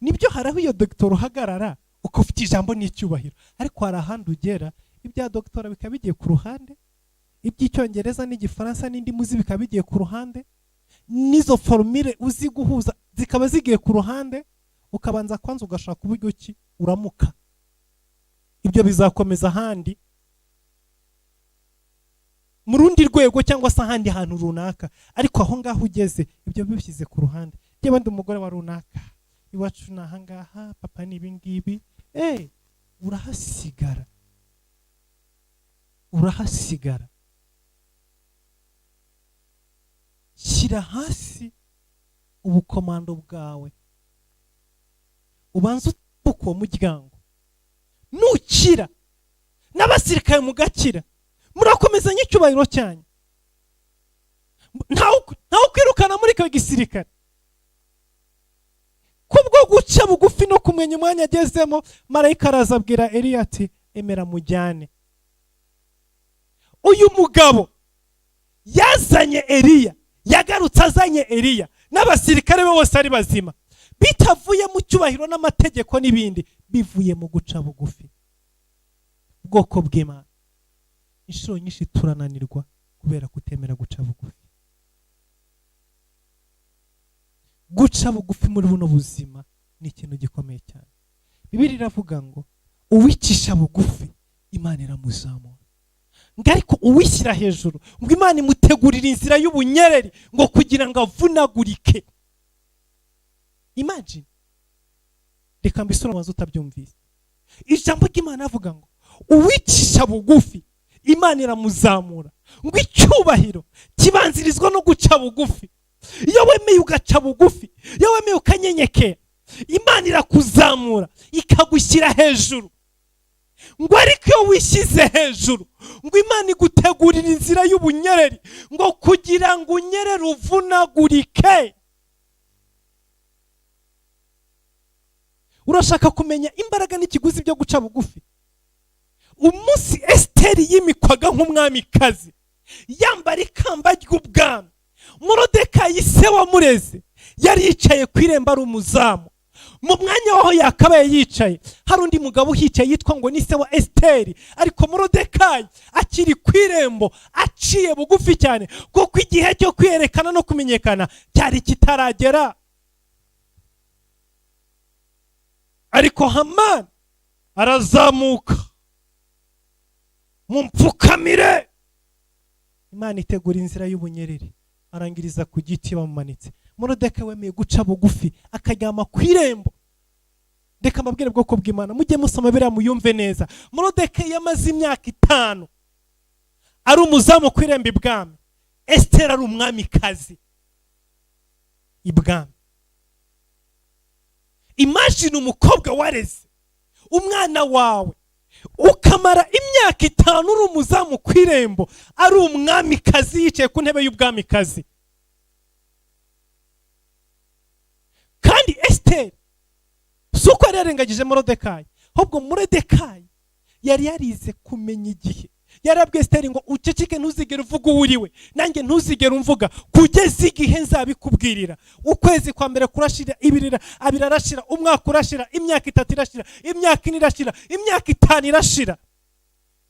Nibyo haraho iyo doctor uhagarara uko ufite ijambo n'icyubahiro, ariko hari ahandi ugera ibya doctora bikaba bigiye ku ruhande, iby'icyongereza n'igifaransa n'indi muzi bikaba bigiye ku ruhande, nizo formule uzi guhuza zikaba zigiye ku ruhande, ukabanza kwanza ugashaka uburyo ki uramuka. Ibyo bizakomeza ahandi mu rundi rwego cyangwa se ahandi hantu runaka, ariko aho ngaho ugeze ibyo bibishyize ku ruhande. Yewe ndi umugore wa runaka, iwacu naha ngaha, papa ni ibingibi, urahasigara. Urahasigara. Shyira hasi ubukomando bwawe, ubanza utuko uwo muryango. Nukira n'abasirikare mugakira, murakomezanya icyubahiro cyanyu. Ntawe kwirukana muri icyo gisirikare. Kubwo guca bugufi no kumenya umwanya agezemo, marayika araza abwira Eliya ati emera mujyane. Uyu mugabo yazanye Eliya, yagarutse azanye Eliya n'abasirikare be bose ari bazima, bitavuye mu cyubahiro n'amategeko n'ibindi, bivuye mu guca bugufi. Bwoko bw'Imana, inshuro nyinshi turananirwa kubera kutemera guca bugufi. Guca bugufi muri buno buzima ni ikintu gikomeye cyane. Bibiliya iravuga ngo uwicisha bugufi Imana iramuzamura. Ariko uwishyira hejuru ngo Imana imutegurira inzira y'ubunyereri ngo kugira ngo avunagurike. Imagine. Reka mbisura maze utabyumvise. Ijambo ry'Imana avuga ngo uwicisha bugufi Imana iramuzamura, ngo icyubahiro kibanzirizwa no guca bugufi. Iyo wemeye ugaca bugufi, iyo wemeye ukanyenyekera, Imana irakuzamura ikagushyira hejuru. Ngo ariko iyo wishyize hejuru, ngo Imana igutegurira inzira y'ubunyereri ngo kugira ngo unyerere uvunagurike. Urashaka kumenya imbaraga n'ikiguzi byo guca bugufi? umunsi Esiteri yimikwaga nk'umwamikazi yambara ikamba ry'ubwami, Morodekayi se wamureze yari yicaye ku irembo ari umuzamu. Mu mwanya waho yakabaye yicaye hari undi mugabo uhicaye yitwa ngo ni se wa Esiteri, ariko Morodekayi akiri ku irembo aciye bugufi cyane, kuko igihe cyo kwiyerekana no kumenyekana cyari kitaragera. Ariko Hamani arazamuka, mumpfukamire. Imana itegura inzira y'ubunyerere, arangiriza ku giti bamumanitse. Morodekayi wemeye guca bugufi akaryama ku irembo. Reka mbabwire bwoko bw'Imana, mujye musoma biriya muyumve neza. Morodekayi yamaze imyaka 5 ari umuzamu ku irembo ibwami, Esiteri ari umwamikazi ibwami. Imagine umukobwa wareze umwana wawe ukamara imyaka 5 uri umuzamu ku irembo ari umwamikazi yicaye ku ntebe y'ubwamikazi. Kandi Esiteri suko yari yarengagije Morodekayi, ahubwo Morodekayi yari yarize kumenya igihe. Yarabwiye Esiteri ngo uceceke, ntuzigere uvuga uwo uriwe, nanjye ntuzigere umvuga kugeza igihe nzabikubwirira. Ukwezi kwa mbere kurashira, abiri arashira, umwaka urashira, imyaka 3 irashira, imyaka 4 irashira, imyaka 5 irashira.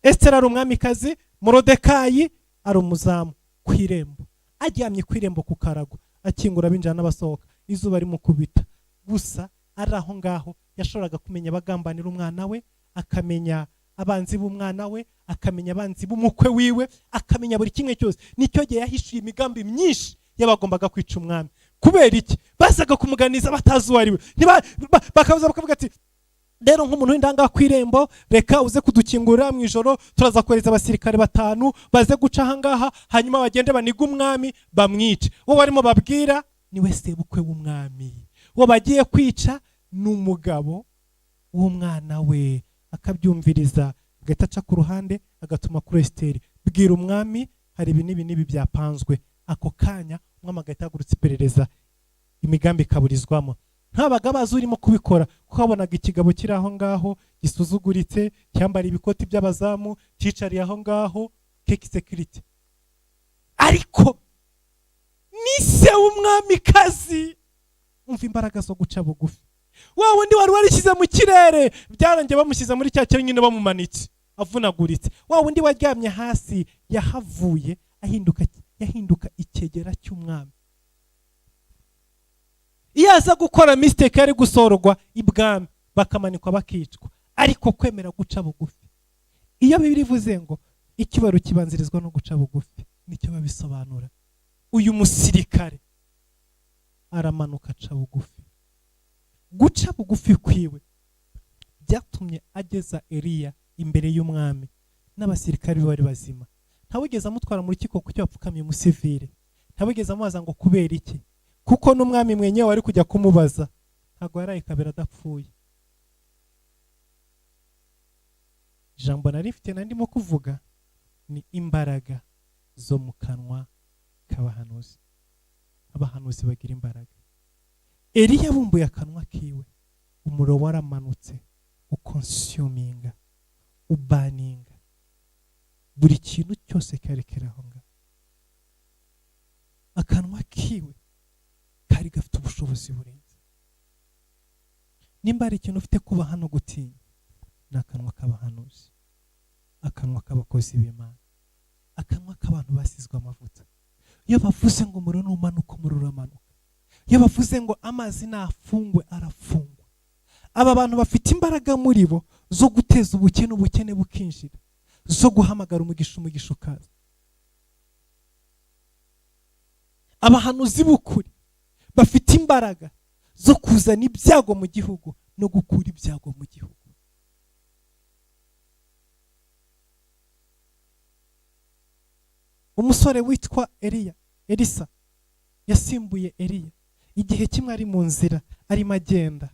Esiteri ari umwamikazi, Morodekayi ari umuzamu ku irembo. Aryamye ku irembo ku karago, akingura abinjira n'abasohoka, izuba rimukubita. Gusa ari aho ngaho yashoboraga kumenya abagambanira umwana we, akamenya abanzi b'umwana we, akamenya abanzi b'umukwe wiwe, akamenya buri kimwe cyose. Nicyo gihe yahishuye imigambi myinshi y'abagombaga kwica umwami. Kubera iki? Basaga kumuganiza batazi uwo ari we. Bakaza bakavuga ati rero nk'umuntu w'indanga ku irembo, reka uze kudukingurira mu ijoro, turaza kohereza abasirikare 5 baze guca aha ngaha, hanyuma bagende baniga umwami bamwice. Uwo barimo babwira niwe sebukwe w'umwami, uwo bagiye kwica n'umugabo w'umwana we. Akabyumviriza, agahita aca ku ruhande, agatuma kuri Esiteri, bwira umwami hari ibi n'ibi byapanzwe. Ako kanya umwami agahita agurutsa iperereza, imigambi ikaburizwamo. Ntabaga bazi urimo kubikora, kuko wabonaga ikigabo kiri aho ngaho gisuzuguritse, cyambara ibikoti by'abazamu, cyicariye aho ngaho keki security. Ariko ni se w'umwamikazi, umva imbaraga zo guca bugufi. Wa wundi wari warishyize mu kirere, byarangiye bamushyize muri cya cyo nyine bamumanitse avunaguritse. Wa wundi waryamye hasi yahavuye yahinduka ikegera cy'umwami. Iyo aza gukora mistake yari gusorwa ibwami, bakamanikwa bakicwa. Ariko kwemera guca bugufi, iyo Bibiliya ivuze ngo ikibaro kibanzirizwa no guca bugufi, nicyo babisobanura. Uyu musirikare aramanuka aca bugufi. Guca bugufi kwiwe byatumye ageza Eliya imbere y'umwami n'abasirikari bari bazima. Ntawigeze amutwara mu rukiko kuko yapfukamiye umusivile, ntawigeze amubaza ngo kubera iki, kuko n'umwami mwenyewe wari kujya kumubaza ntago yaraye kabera adapfuye. Ijambo narifite nandimo kuvuga ni imbaraga zo mu kanwa k'abahanuzi. Abahanuzi bagira imbaraga. Eliya abumbuye akanwa kiwe, umuriro waramanutse ukonsuminga, ubaninga buri kintu cyose karekeraho nga. Akanwa kiwe kari gafite ubushobozi burenze. Nimba ari ikintu ufite kuba hano gutinya, ni akanwa k'abahanuzi, akanwa k'abakozi b'Imana, akanwa k'abantu basizwe amavuta. Iyo bavuze ngo umuriro numanuka, umuriro uramanuka. Iyo bavuze ngo amazi nafungwe, arafungwa. Aba bantu bafite imbaraga muri bo zo guteza ubukene bukinjira, zo guhamagara umugisha ukaza. Abahanuzi b'ukuri bafite imbaraga zo kuzana ibyago mu gihugu no gukura ibyago mu gihugu. Umusore witwa Elisa yasimbuye Eliya. Igihe kimwe ari mu nzira arimo agenda,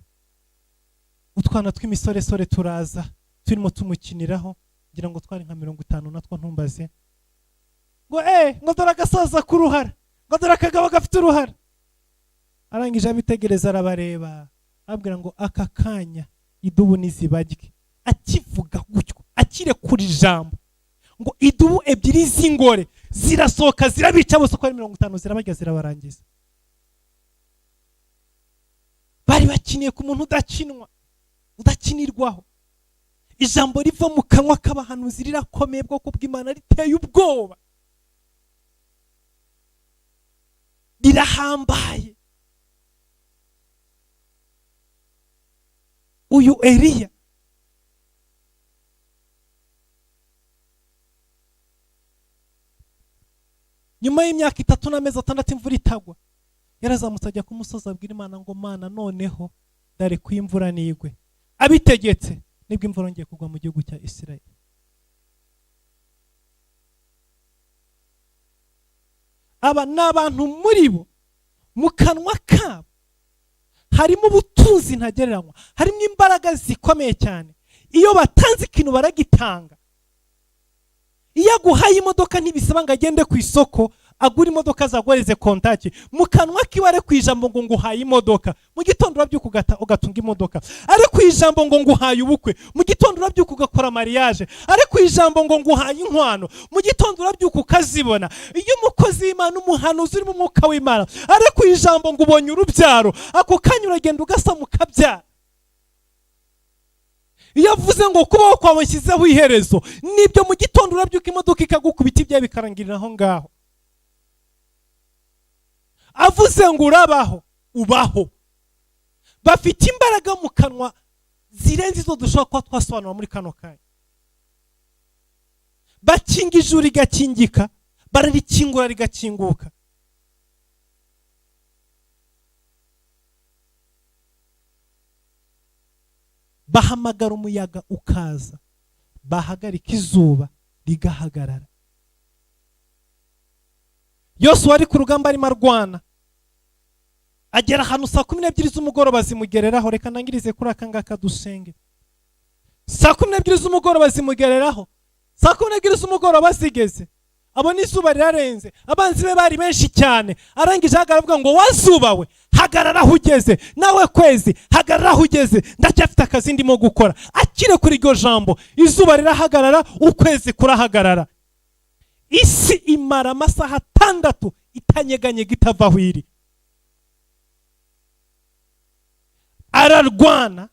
utwana tw'imisoresore turaza turimo tumukiniraho, ngira ngo twari nka 50 natwo ntumbaze ngo ngo dore agasaza k'uruhara, ngo dore akagabo gafite uruhara. Arangije abitegereza arabareba, abwira ngo aka kanya idubu nizibajye, akivuga gutyo akirekura ijambo ngo idubu ebyiri z'ingore zirasohoka zirabica bose uko ari 50 zirabarya zirabarangiza. Bari bakiniye ku muntu udakinwa udakinirwaho. Ijambo riva mu kanwa k'abahanuzi rirakomeye bwoko bw'Imana, riteye ubwoba, rirahambaye. Uyu Eliya nyuma y'imyaka 3 n'amezi 6 imvura itagwa, yarazamutse ajya ku musozi abwira Imana ngo Mana, noneho dare ku imvura nigwe. Abitegetse nibwo imvura ngiye kugwa mu gihugu cya Isirayeli. Aba n'abantu muri bo mu kanwa kabo harimo ubutunzi ntagereranywa, harimo imbaraga zikomeye cyane. Iyo batanze ikintu baragitanga. Iyo aguhaye imodoka ntibisaba ngo agende ku isoko agura imodoka zagoreze kontaki. Mu kanwa kiware ku ijambo ngo nguhaye imodoka, mu gitondo urabyuka ugatunga imodoka. Ari ku ijambo ngo nguhaye ubukwe, mu gitondo urabyuka ugakora mariage. Ari ku ijambo ngo nguhaye inkwano, mu gitondo urabyuka ukazibona. Iyo umukozi w'Imana umuhanuzi uri mu mwuka w'Imana ari ku ijambo ngo ubonye urubyaro, ako kanya uragenda ugasama ukabyara. Iyo avuze ngo kubaho kwawe nshyizeho iherezo, nibyo mu gitondo urabyuka imodoka ikagukubita ibyawe bikarangirira aho ngaho. Avuze ngo urabaho, ubaho. Bafite imbaraga mu kanwa zirenze izo dushobora kuba twasobanura muri kano kanya. Bakinga ijuru rigakingika, bararikingura rigakinguka. Bahamagara umuyaga ukaza, bahagarika izuba rigahagarara. Yosuwa ari ku rugamba arimo arwana, agera ahantu saa 12 z'umugoroba zimugereraho. Reka nangirize kuri aka ngaka dusenge. Saa 12 z'umugoroba zimugereraho, saa 12 z'umugoroba zigeze, abona izuba rirarenze, abanzi be bari benshi cyane. Arangije agaravuga ngo wazuba we, hagarara aho ugeze. Nawe kwezi, hagarara aho ugeze, ndacyafite akazi ndimo gukora. Akire kuri iryo jambo, izuba rirahagarara, ukwezi kurahagarara. Isi imara amasaha 6 itanyeganyega itavaho iri. Ararwana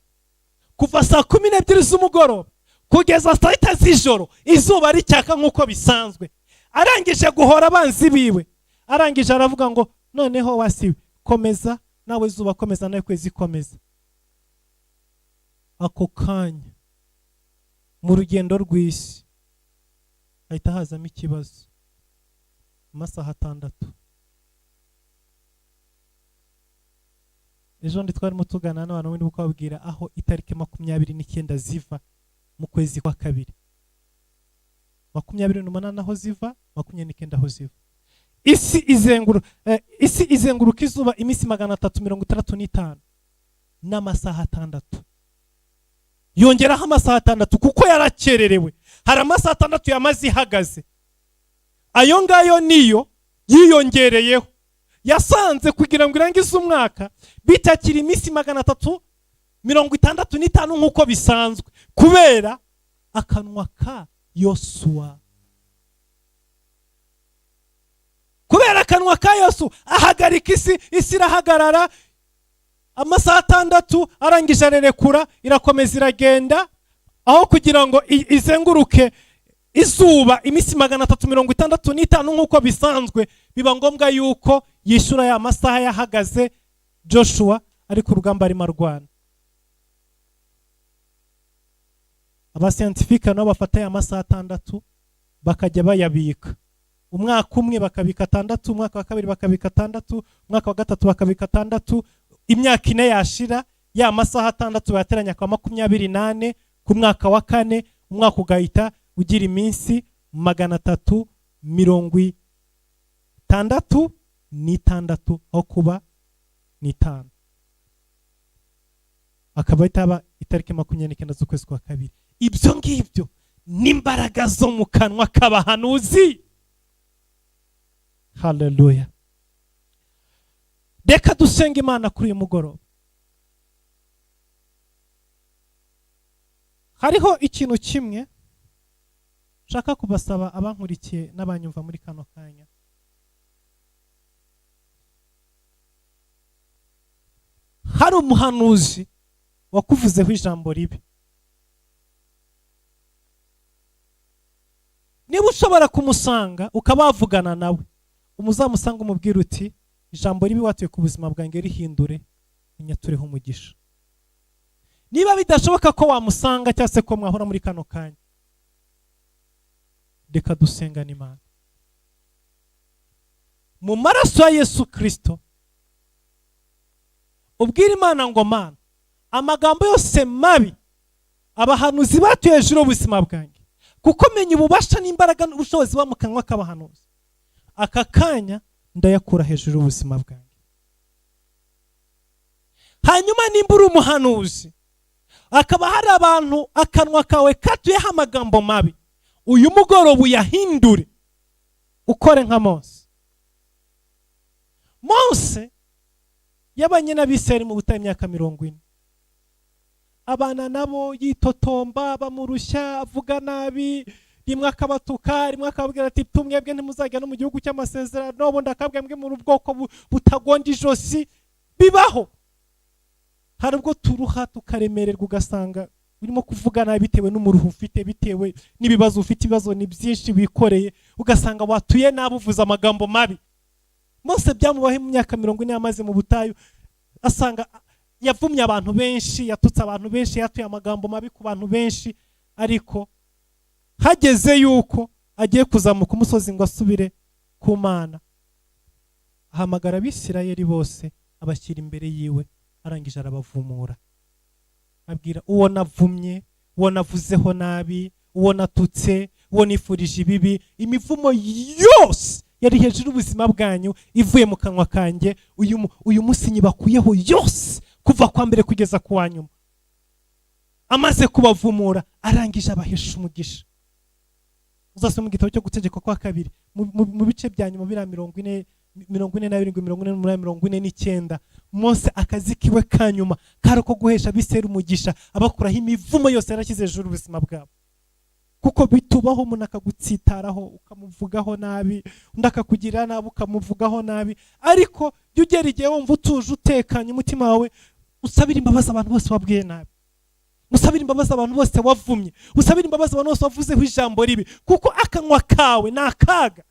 kuva saa 12 z'umugoroba kugeza saa 6 z'ijoro, izuba ricyaka nk'uko bisanzwe. Arangije guhora abanzi biwe, arangije aravuga ngo noneho wasiwe, komeza nawe zuba, komeza nawe kwezi komeza. Ako kanya mu rugendo rw'isi ahita hazamo ikibazo. Amasaha 6. Ejo ndi twarimo tugana n'abantu bindi bukabwira aho itariki 29 ziva mu kwezi kwa kabiri. 28 aho ziva, 29 aho ziva. Isi izenguruka izuba iminsi 365 n'amasaha 6. Yongeraho amasaha 6 kuko yarakererewe. Hari amasaha 6 yamaze ihagaze. Ayo ngayo niyo yiyongereyeho. Yasanze kugira ngo irangize umwaka bitakiri iminsi 365 nk'uko bisanzwe, kubera akanwa ka Yosuwa. Kubera akanwa ka Yosuwa ahagarika isi, isi irahagarara. Amasaha 6 arangije arerekura, irakomeza iragenda. Aho kugira ngo izenguruke izuba iminsi 365 nk'uko bisanzwe, biba ngombwa yuko yishura ya masaha yahagaze Joshua ari ku rugamba arimo arwana. Abascientifique nabo bafata ya masaha 6 bakajya bayabika. Umwaka umwe bakabika 6, umwaka wa kabiri bakabika 6, umwaka wa gatatu bakabika 6. Imyaka 4 yashira, ya masaha 6 bateranya kwa 28. Ku mwaka wa 4 umwaka ugahita ugira iminsi 366 aho kuba ni 5. Akaba itaba itariki 29 z'ukwezi kwa kabiri. Ibyo ngibyo n'imbaraga zo mu kanwa k'abahanuzi. Hallelujah. Reka dusenge Imana kuri uyu mugoroba. hariho ikintu kimwe shaka kubasaba abankurikiye n'abanyumva muri kano kanya. Hari umuhanuzi wakuvuzeho ijambo ribi. Niba ushobora kumusanga ukabavugana nawe, umuzamusanga umubwira uti ijambo ribi watuye ku buzima bwanjye rihindure unyatureho umugisha. Niba bidashoboka ko wamusanga cyangwa se ko mwahora muri kano kanya, reka dusengane Imana. Mu maraso ya Yesu Kristo ubwira Imana ngo Mana, amagambo yose mabi abahanuzi batuye hejuru y'ubuzima bwanjye, kuko menya ububasha n'imbaraga n'ubushobozi buba mu kanwa k'abahanuzi, aka kanya ndayakura hejuru y'ubuzima bwanjye. Hanyuma nimba uri umuhanuzi akaba hari abantu akanwa kawe katuyeho amagambo mabi, uyu mugoroba uyahindure ukore nka Mose. Mose yabanye n'Abisirayeli mu butayu imyaka 40, abana nabo yitotomba, bamurushya, avuga nabi, rimwe akabatuka, rimwe akababwira ati tumwebwe ntimuzajya no mu gihugu cy'amasezerano, ubundi akabwira muri ubwoko butagonda ijosi. Bibaho. Hari ubwo turuha tukaremererwa ugasanga urimo kuvuga nabi bitewe n'umuruhu ufite, bitewe n'ibibazo ufite, ibibazo ni byinshi wikoreye, ugasanga watuye nabi uvuza amagambo mabi. Mose byamubaho mu myaka 40 yamaze mu butayu, asanga yavumye abantu benshi, yatutse abantu benshi, yatuye amagambo mabi ku bantu benshi, ariko hageze yuko agiye kuzamuka umusozi ngo asubire ku Mana, ahamagara Abisirayeli bose abashyira imbere yiwe, arangije arabavumura, abwira uwo navumye, uwo navuzeho nabi, uwo natutse, uwo nifurije ibibi, imivumo yose yari hejuru ubuzima bwanyu ivuye mu kanwa kanjye, uyu munsi nyibakuyeho yose kuva kwa mbere kugeza ku wanyuma. Amaze kubavumura arangije abahesha umugisha. Uzasoma mu gitabo cyo gutegeka kwa kabiri mu bice bya nyuma bira 40 49 Mose akazi kiwe kanyuma karako guhesha Abisirayeli umugisha, abakuraho imivumo yose yarashyize hejuru ubuzima bwabo. Kuko bitubaho umuntu akagutsitaraho ukamuvugaho nabi, undi akakugira nabi ukamuvugaho nabi, ariko jya ugera igihe wumva utuje utekanye umutima wawe, usabira imbabazi abantu bose wabwiye nabi, usabira imbabazi abantu bose wavumye, usabira imbabazi abantu bose wavuzeho ijambo ribi, kuko akanwa kawe ni akaga.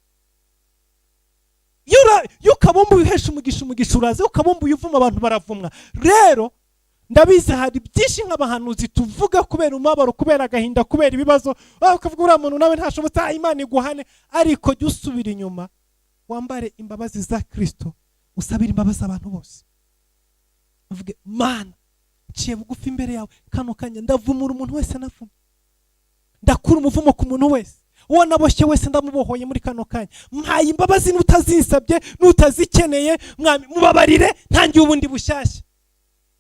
Yukabumbu uhesha umugisha uraze, ukabumbu uyuvuma abantu baravumwa. Rero ndabizi hari byinshi nk'abahanuzi tuvuga kubera umubabaro, kubera agahinda, kubera ibibazo, ukavuga uriya muntu nawe ntashobotse, Imana iguhane, ariko jya usubira inyuma wambare imbabazi za Kristo, usabira imbabazi abantu bose, uvuge Mana nciye bugufi imbere yawe, kano kanya ndavumura umuntu wese navuma, ndakura umuvumo ku muntu wese, uwo naboshye wese ndamubohoye muri kano kanya, mpaye imbabazi n'utazinsabye n'utazikeneye, mwami mubabarire ntangiye ubundi bushyashya.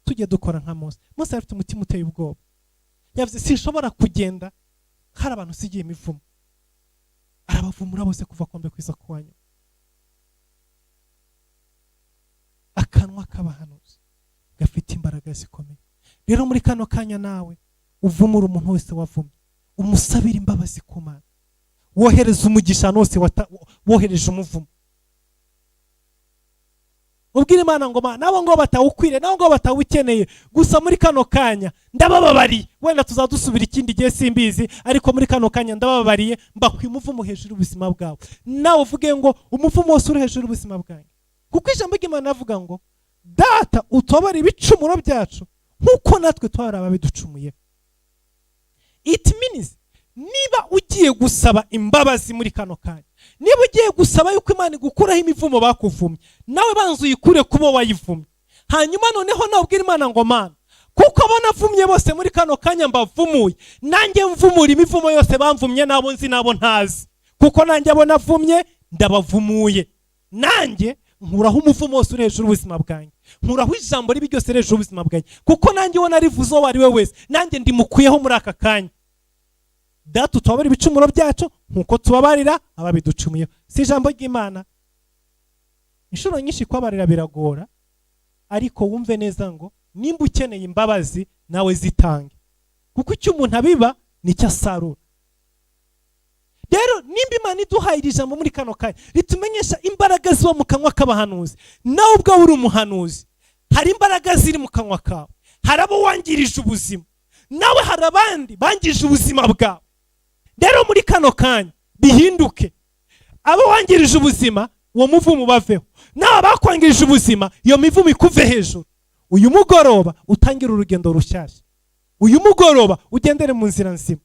Tujye dukora nka Mose. Mose afite umutima uteye ubwoba, yavuze sinshobora kugenda hari abantu sigiye imivumo, arabavumura bose kuva kombe kwiza kwanya. Akanwa k'abahanuzi gafite imbaraga zikomeye. Rero muri kano kanya nawe uvumura umuntu wese wavumye, umusabira imbabazi ku Mana, wohereza umugisha nose wohereje umuvumo. Ubwira Imana ngo Mana, nabo ngo batawukwire, nabo ngo batawukeneye, gusa muri kano kanya ndabababariye, wenda tuzadusubira ikindi gihe simbizi, ariko muri kano kanya ndabababariye, mbakwiye umuvumo hejuru ubuzima bwawe. Nawe uvuge ngo umuvumo wose uri hejuru ubuzima bwanjye, kuko ijambo ry'Imana avuga ngo Data utobara ibicumuro byacu nkuko natwe twari ababiducumuye. It means niba ugiye gusaba imbabazi muri kano kanya, niba ugiye gusaba yuko Imana igukuraho imivumo bakuvumye, nawe banzu yikure kubo wayivumye. Hanyuma noneho nawe ubwira Imana ngo Mana, kuko abona vumye bose muri kano kanya mbavumuye, nanjye mvumura imivumo yose bamvumye, nabo nzi nabo ntazi, kuko nanjye abona vumye ndabavumuye. Nanjye nkuraho umuvumo wose uri hejuru ubuzima bwanjye, nkuraho ijambo ribi ryose hejuru ubuzima bwanjye, kuko nanjye ubona rivuze uwo ari we wese, nanjye ndimukuyeho muri aka kanya. Data utubabara ibicumuro byacu nkuko tubabarira ababiducumuye. Si ijambo ry'Imana? Inshuro nyinshi kwabarira biragora, ariko wumve neza ngo nimba ukeneye imbabazi nawe zitange. kuko icyo umuntu abiba nicyo asarura. Rero nimba Imana iduhaye iri jambo muri kano kanya ritumenyesha imbaraga ziba mu kanwa k'abahanuzi, nawe ubwawe uri umuhanuzi, hari imbaraga ziri mu kanwa kawe. Hari abo wangirije ubuzima, nawe hari abandi bangije ubuzima bwawe. Rero muri kano kanya bihinduke, abo wangirije ubuzima uwo muvumo baveho, nawe bakwangirije ubuzima iyo mivumo ikuve hejuru. Uyu mugoroba utangira urugendo rushyashya, uyu mugoroba ugendere mu nzira nzima.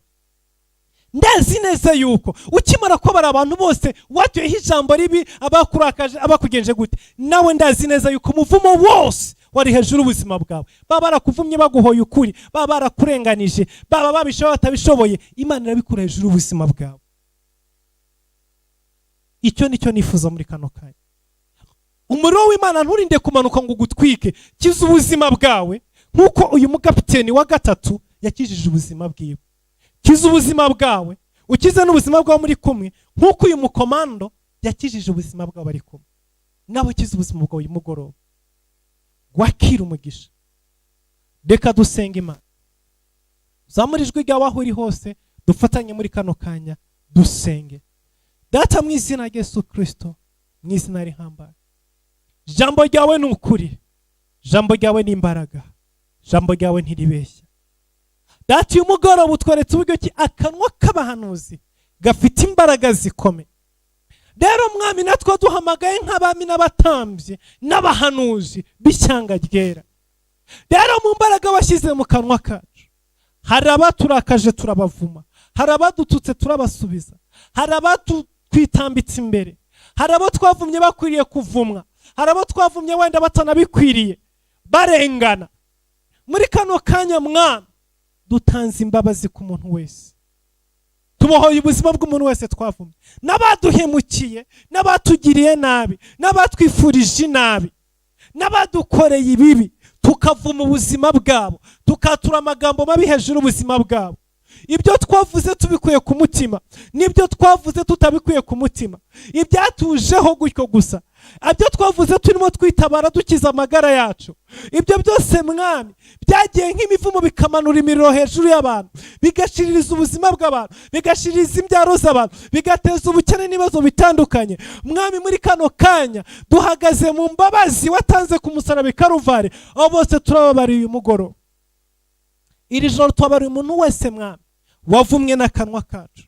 Ndazi neza yuko ukimara kubara abantu bose watuyeho ijambo ribi, abakurakaje, abakugenje gute, nawe ndazi neza yuko umuvumo wose wari hejuru ubuzima bwawe. Baba barakuvumye baguhoye ukuri, baba barakurenganije, baba babishoboye batabishoboye, Imana irabikura hejuru ubuzima bwawe. Icyo nicyo nifuza muri kano kanya. Umuriro w'Imana nturinde kumanuka ngo ugutwike, kiza ubuzima bwawe nkuko uyu mukapiteni wa gatatu yakijije ubuzima bwiwe. Kiza ubuzima bwawe, ukize n'ubuzima bwawe muri kumwe nkuko uyu mukomando yakijije ubuzima bwawe bari kumwe. Nawe kiza ubuzima bwawe uyu mugoroba, wakira umugisha. Reka dusenga Imana. Zamura ijwi ryawe aho uri hose, dufatanye muri kano kanya dusenge. Data, mu izina rya Yesu Kristo, mu izina rihambaye, jambo ryawe ni ukuri, jambo ryawe ni imbaraga, jambo ryawe ntiribeshya. Data, uyu mugoroba utweretse uburyo ki akanwa k'abahanuzi gafite imbaraga zikomeye. Rero Mwami, natwe duhamagaye nk'abami n'abatambyi n'abahanuzi b'ishyanga ryera. Rero mu mbaraga washyize mu kanwa kacu, hari abaturakaje turabavuma, hari abadututse turabasubiza, hari abatwitambitse imbere, hari abo twavumye bakwiriye kuvumwa, hari abo twavumye wenda batanabikwiriye barengana. Muri kano kanya Mwami, dutanze imbabazi ku muntu wese, tubohoye ubuzima bw'umuntu wese twavumye, n'abaduhemukiye, n'abatugiriye nabi, n'abatwifurije nabi, n'abadukoreye ibibi, tukavuma ubuzima bwabo, tukatura amagambo mabi hejuru ubuzima bwabo. Ibyo twavuze tubikuye ku mutima, nibyo twavuze tutabikuye ku mutima, ibyatujeho gutyo gusa, ibyo twavuze turimo twitabara dukiza amagara yacu, ibyo byose Mwami byagiye nk'imivumo bikamanura imiriro hejuru y'abantu, bigashiririza ubuzima bw'abantu, bigashiririza imbyaro z'abantu, bigateza ubukene n'ibibazo bitandukanye. Mwami, muri kano kanya duhagaze mu mbabazi watanze ku musaraba i Karuvari, abo bose turababariye uyu mugoroba. Iri joro tubabariye umuntu wese Mwami wavumwe n'akanwa kacu,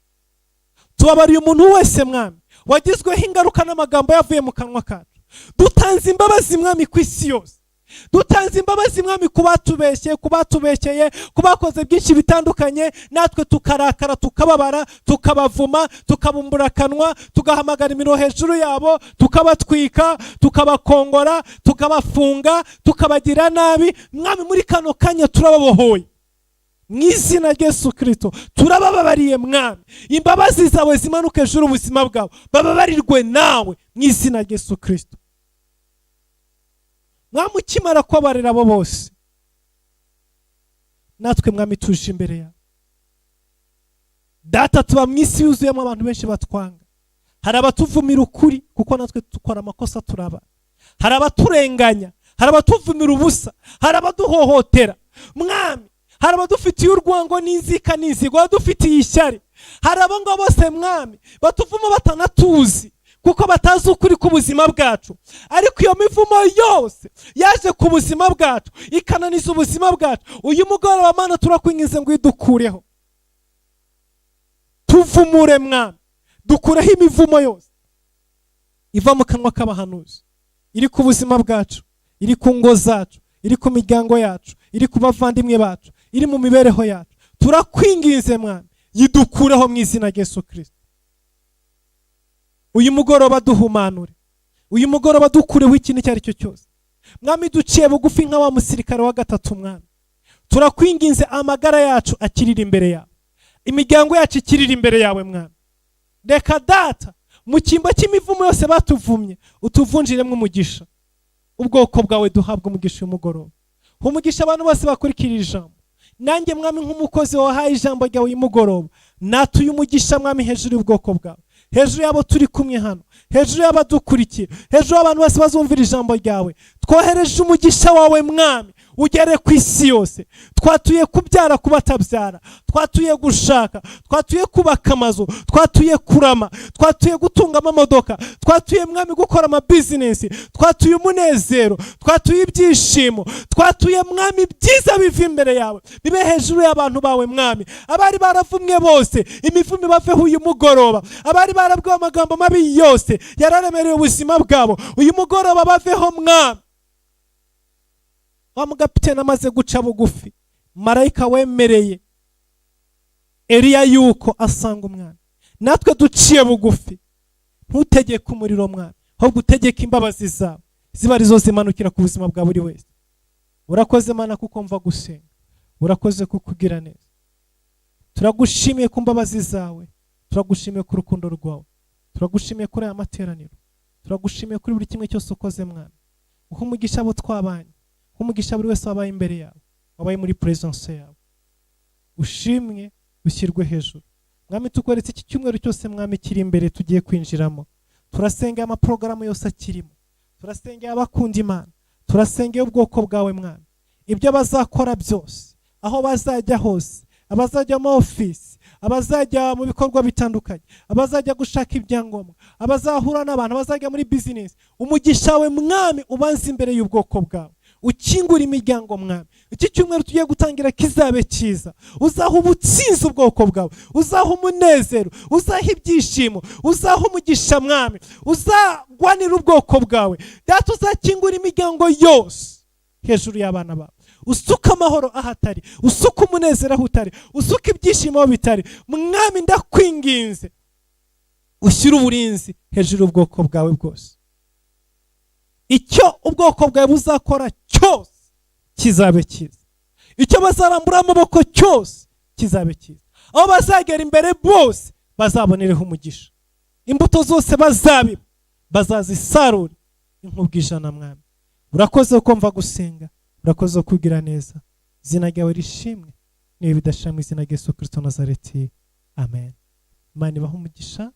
tubabariye umuntu wese Mwami wagizweho ingaruka n'amagambo yavuye mu kanwa kacu. Dutanze imbabazi Mwami ku isi yose, dutanze imbabazi Mwami ku batubeshye, ku batubekeye, ku bakoze byinshi bitandukanye, natwe tukarakara, tukababara, tukabavuma, tukabumbura akanwa, tugahamagara imiriro hejuru yabo, tukabatwika, tukabakongora, tukabafunga, tukabagira nabi. Mwami, muri kano kanya turababohoye mu izina rya Yesu Kristo, turabababariye Mwami. Imbabazi zawe zimanuke hejuru ubuzima bwawe, bababarirwe nawe mu izina rya Yesu Kristo. Mwami, ukimara kubabarira abo bose, natwe Mwami tuje imbere yawe. Data, tuba mu isi yuzuyemo abantu benshi batwanga, hari abatuvumira ukuri kuko natwe dukora amakosa turaba, hari abaturenganya, hari abatuvumira ubusa, hari abaduhohotera Mwami, hari abadufitiye urwango n'inzika n'inzigo, abadufitiye ishyari, hari abo ngabo bose Mwami batuvuma batanatuzi kuko batazi ukuri k'ubuzima bwacu, ariko iyo mivumo yose yaje ku buzima bwacu ikananiza ubuzima bwacu, uyu mugoroba Mana turakwinginze ngo idukureho, tuvumure Mwami, dukureho imivumo yose iva mu kanwa k'abahanuzi, iri ku buzima bwacu, iri ku ngo zacu, iri ku miryango yacu, iri ku bavandimwe bacu, iri mu mibereho yacu. Turakwinginze Mwami, yidukureho mu izina rya Yesu Kristo. Uyu mugoroba duhumanure, uyu mugoroba dukureho ikintu icyo ari cyo cyose Mwami, duciye bugufi nka wa musirikare wa gatatu Mwami. Turakwinginze amagara yacu akirira imbere yawe, imiryango yacu ikirira imbere yawe Mwami. Reka Data, mu cyimbo cy'imivumo yose batuvumye utuvunjiremo umugisha, ubwoko bwawe duhabwa umugisha uyu mugoroba. Umugisha abantu bose bakurikira ijambo, nanjye Mwami nk'umukozi wahaye ijambo ryawe uyu mugoroba, natuye umugisha Mwami hejuru y'ubwoko bwawe, hejuru y'abo turi kumwe hano, hejuru y'abadukurikira, hejuru y'abantu bose bazumvira ijambo ryawe. Twohereje umugisha wawe Mwami ugere ku isi yose. Twatuye kubyara kubatabyara, twatuye gushaka, twatuye kubaka amazu, twatuye kurama, twatuye gutunga amamodoka, twatuye mwami gukora ama business, twatuye umunezero, twatuye ibyishimo, twatuye mwami byiza biva imbere yawe, bibe hejuru y'abantu bawe mwami. Abari baravumwe bose imivumo baveho uyu mugoroba, abari barabwiwe amagambo mabi yose yararemereye ubuzima bwabo uyu mugoroba baveho mwami. Wa mugapiteni amaze guca bugufi, marayika wemereye Eliya yuko asanga umwana. Natwe duciye bugufi, ntutegeke umuriro mwami, ahubwo utegeke imbabazi zawe ziba arizo zimanukira ku buzima bwa buri wese. Urakoze Mana kuko mva gusenga, urakoze kukugira neza. Turagushimiye ku mbabazi zawe, turagushimiye ku rukundo rwawe, turagushimiye kuri aya materaniro, turagushimiye kuri buri kimwe cyose ukoze mwami. Uha umugisha abo twabanye, umugisha buri wese wabaye imbere yawe, wabaye muri presence yawe. Ushimwe ushyirwe hejuru mwami. Tukweretse iki cyumweru cyose mwami kiri imbere tugiye kwinjiramo. Turasengera ama porogaramu yose akirimo, turasengera abakunda Imana, turasengera ubwoko bwawe mwami. Ibyo bazakora byose, aho bazajya hose, abazajya mu office, abazajya mu bikorwa bitandukanye, abazajya gushaka ibyangombwa, abazahura n'abantu, abazajya muri business, umugisha we mwami ubanze imbere y'ubwoko bwawe. Ukingura imiryango mwami. Iki cyumweru tugiye gutangira kizabe cyiza, uzaha ubutsinzi ubwoko bwawe, uzaha umunezero, uzaha ibyishimo, uzaha umugisha mwami, uzagwanira ubwoko bwawe. Data uzakingura imiryango yose hejuru y'abana bawe, usuka amahoro ahatari, usuka umunezero aho utari, usuka ibyishimo aho bitari mwami. Ndakwinginze ushyira uburinzi hejuru y'ubwoko bwawe bwose. Icyo ubwoko bwawe buzakora cyose kizabe cyiza, icyo bazarambura amaboko cyose kizabe cyiza, aho bazagera imbere bose bazabonereho umugisha. Imbuto zose bazabiba bazazisarura inkubwijana mwami. Urakoze ko mva gusenga, urakoze kugira neza. Izina ryawe rishimwe niba bidashira mu izina rya Yesu Kristo Nazareti, amen. Imana ibahe umugisha,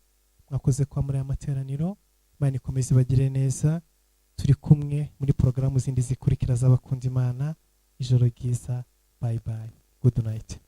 mwakoze kwa muri aya materaniro. Imana ikomeze ibagire neza. Turi kumwe muri porogaramu zindi zikurikira z'abakunda Imana. Ijoro ryiza, bye bye, good night.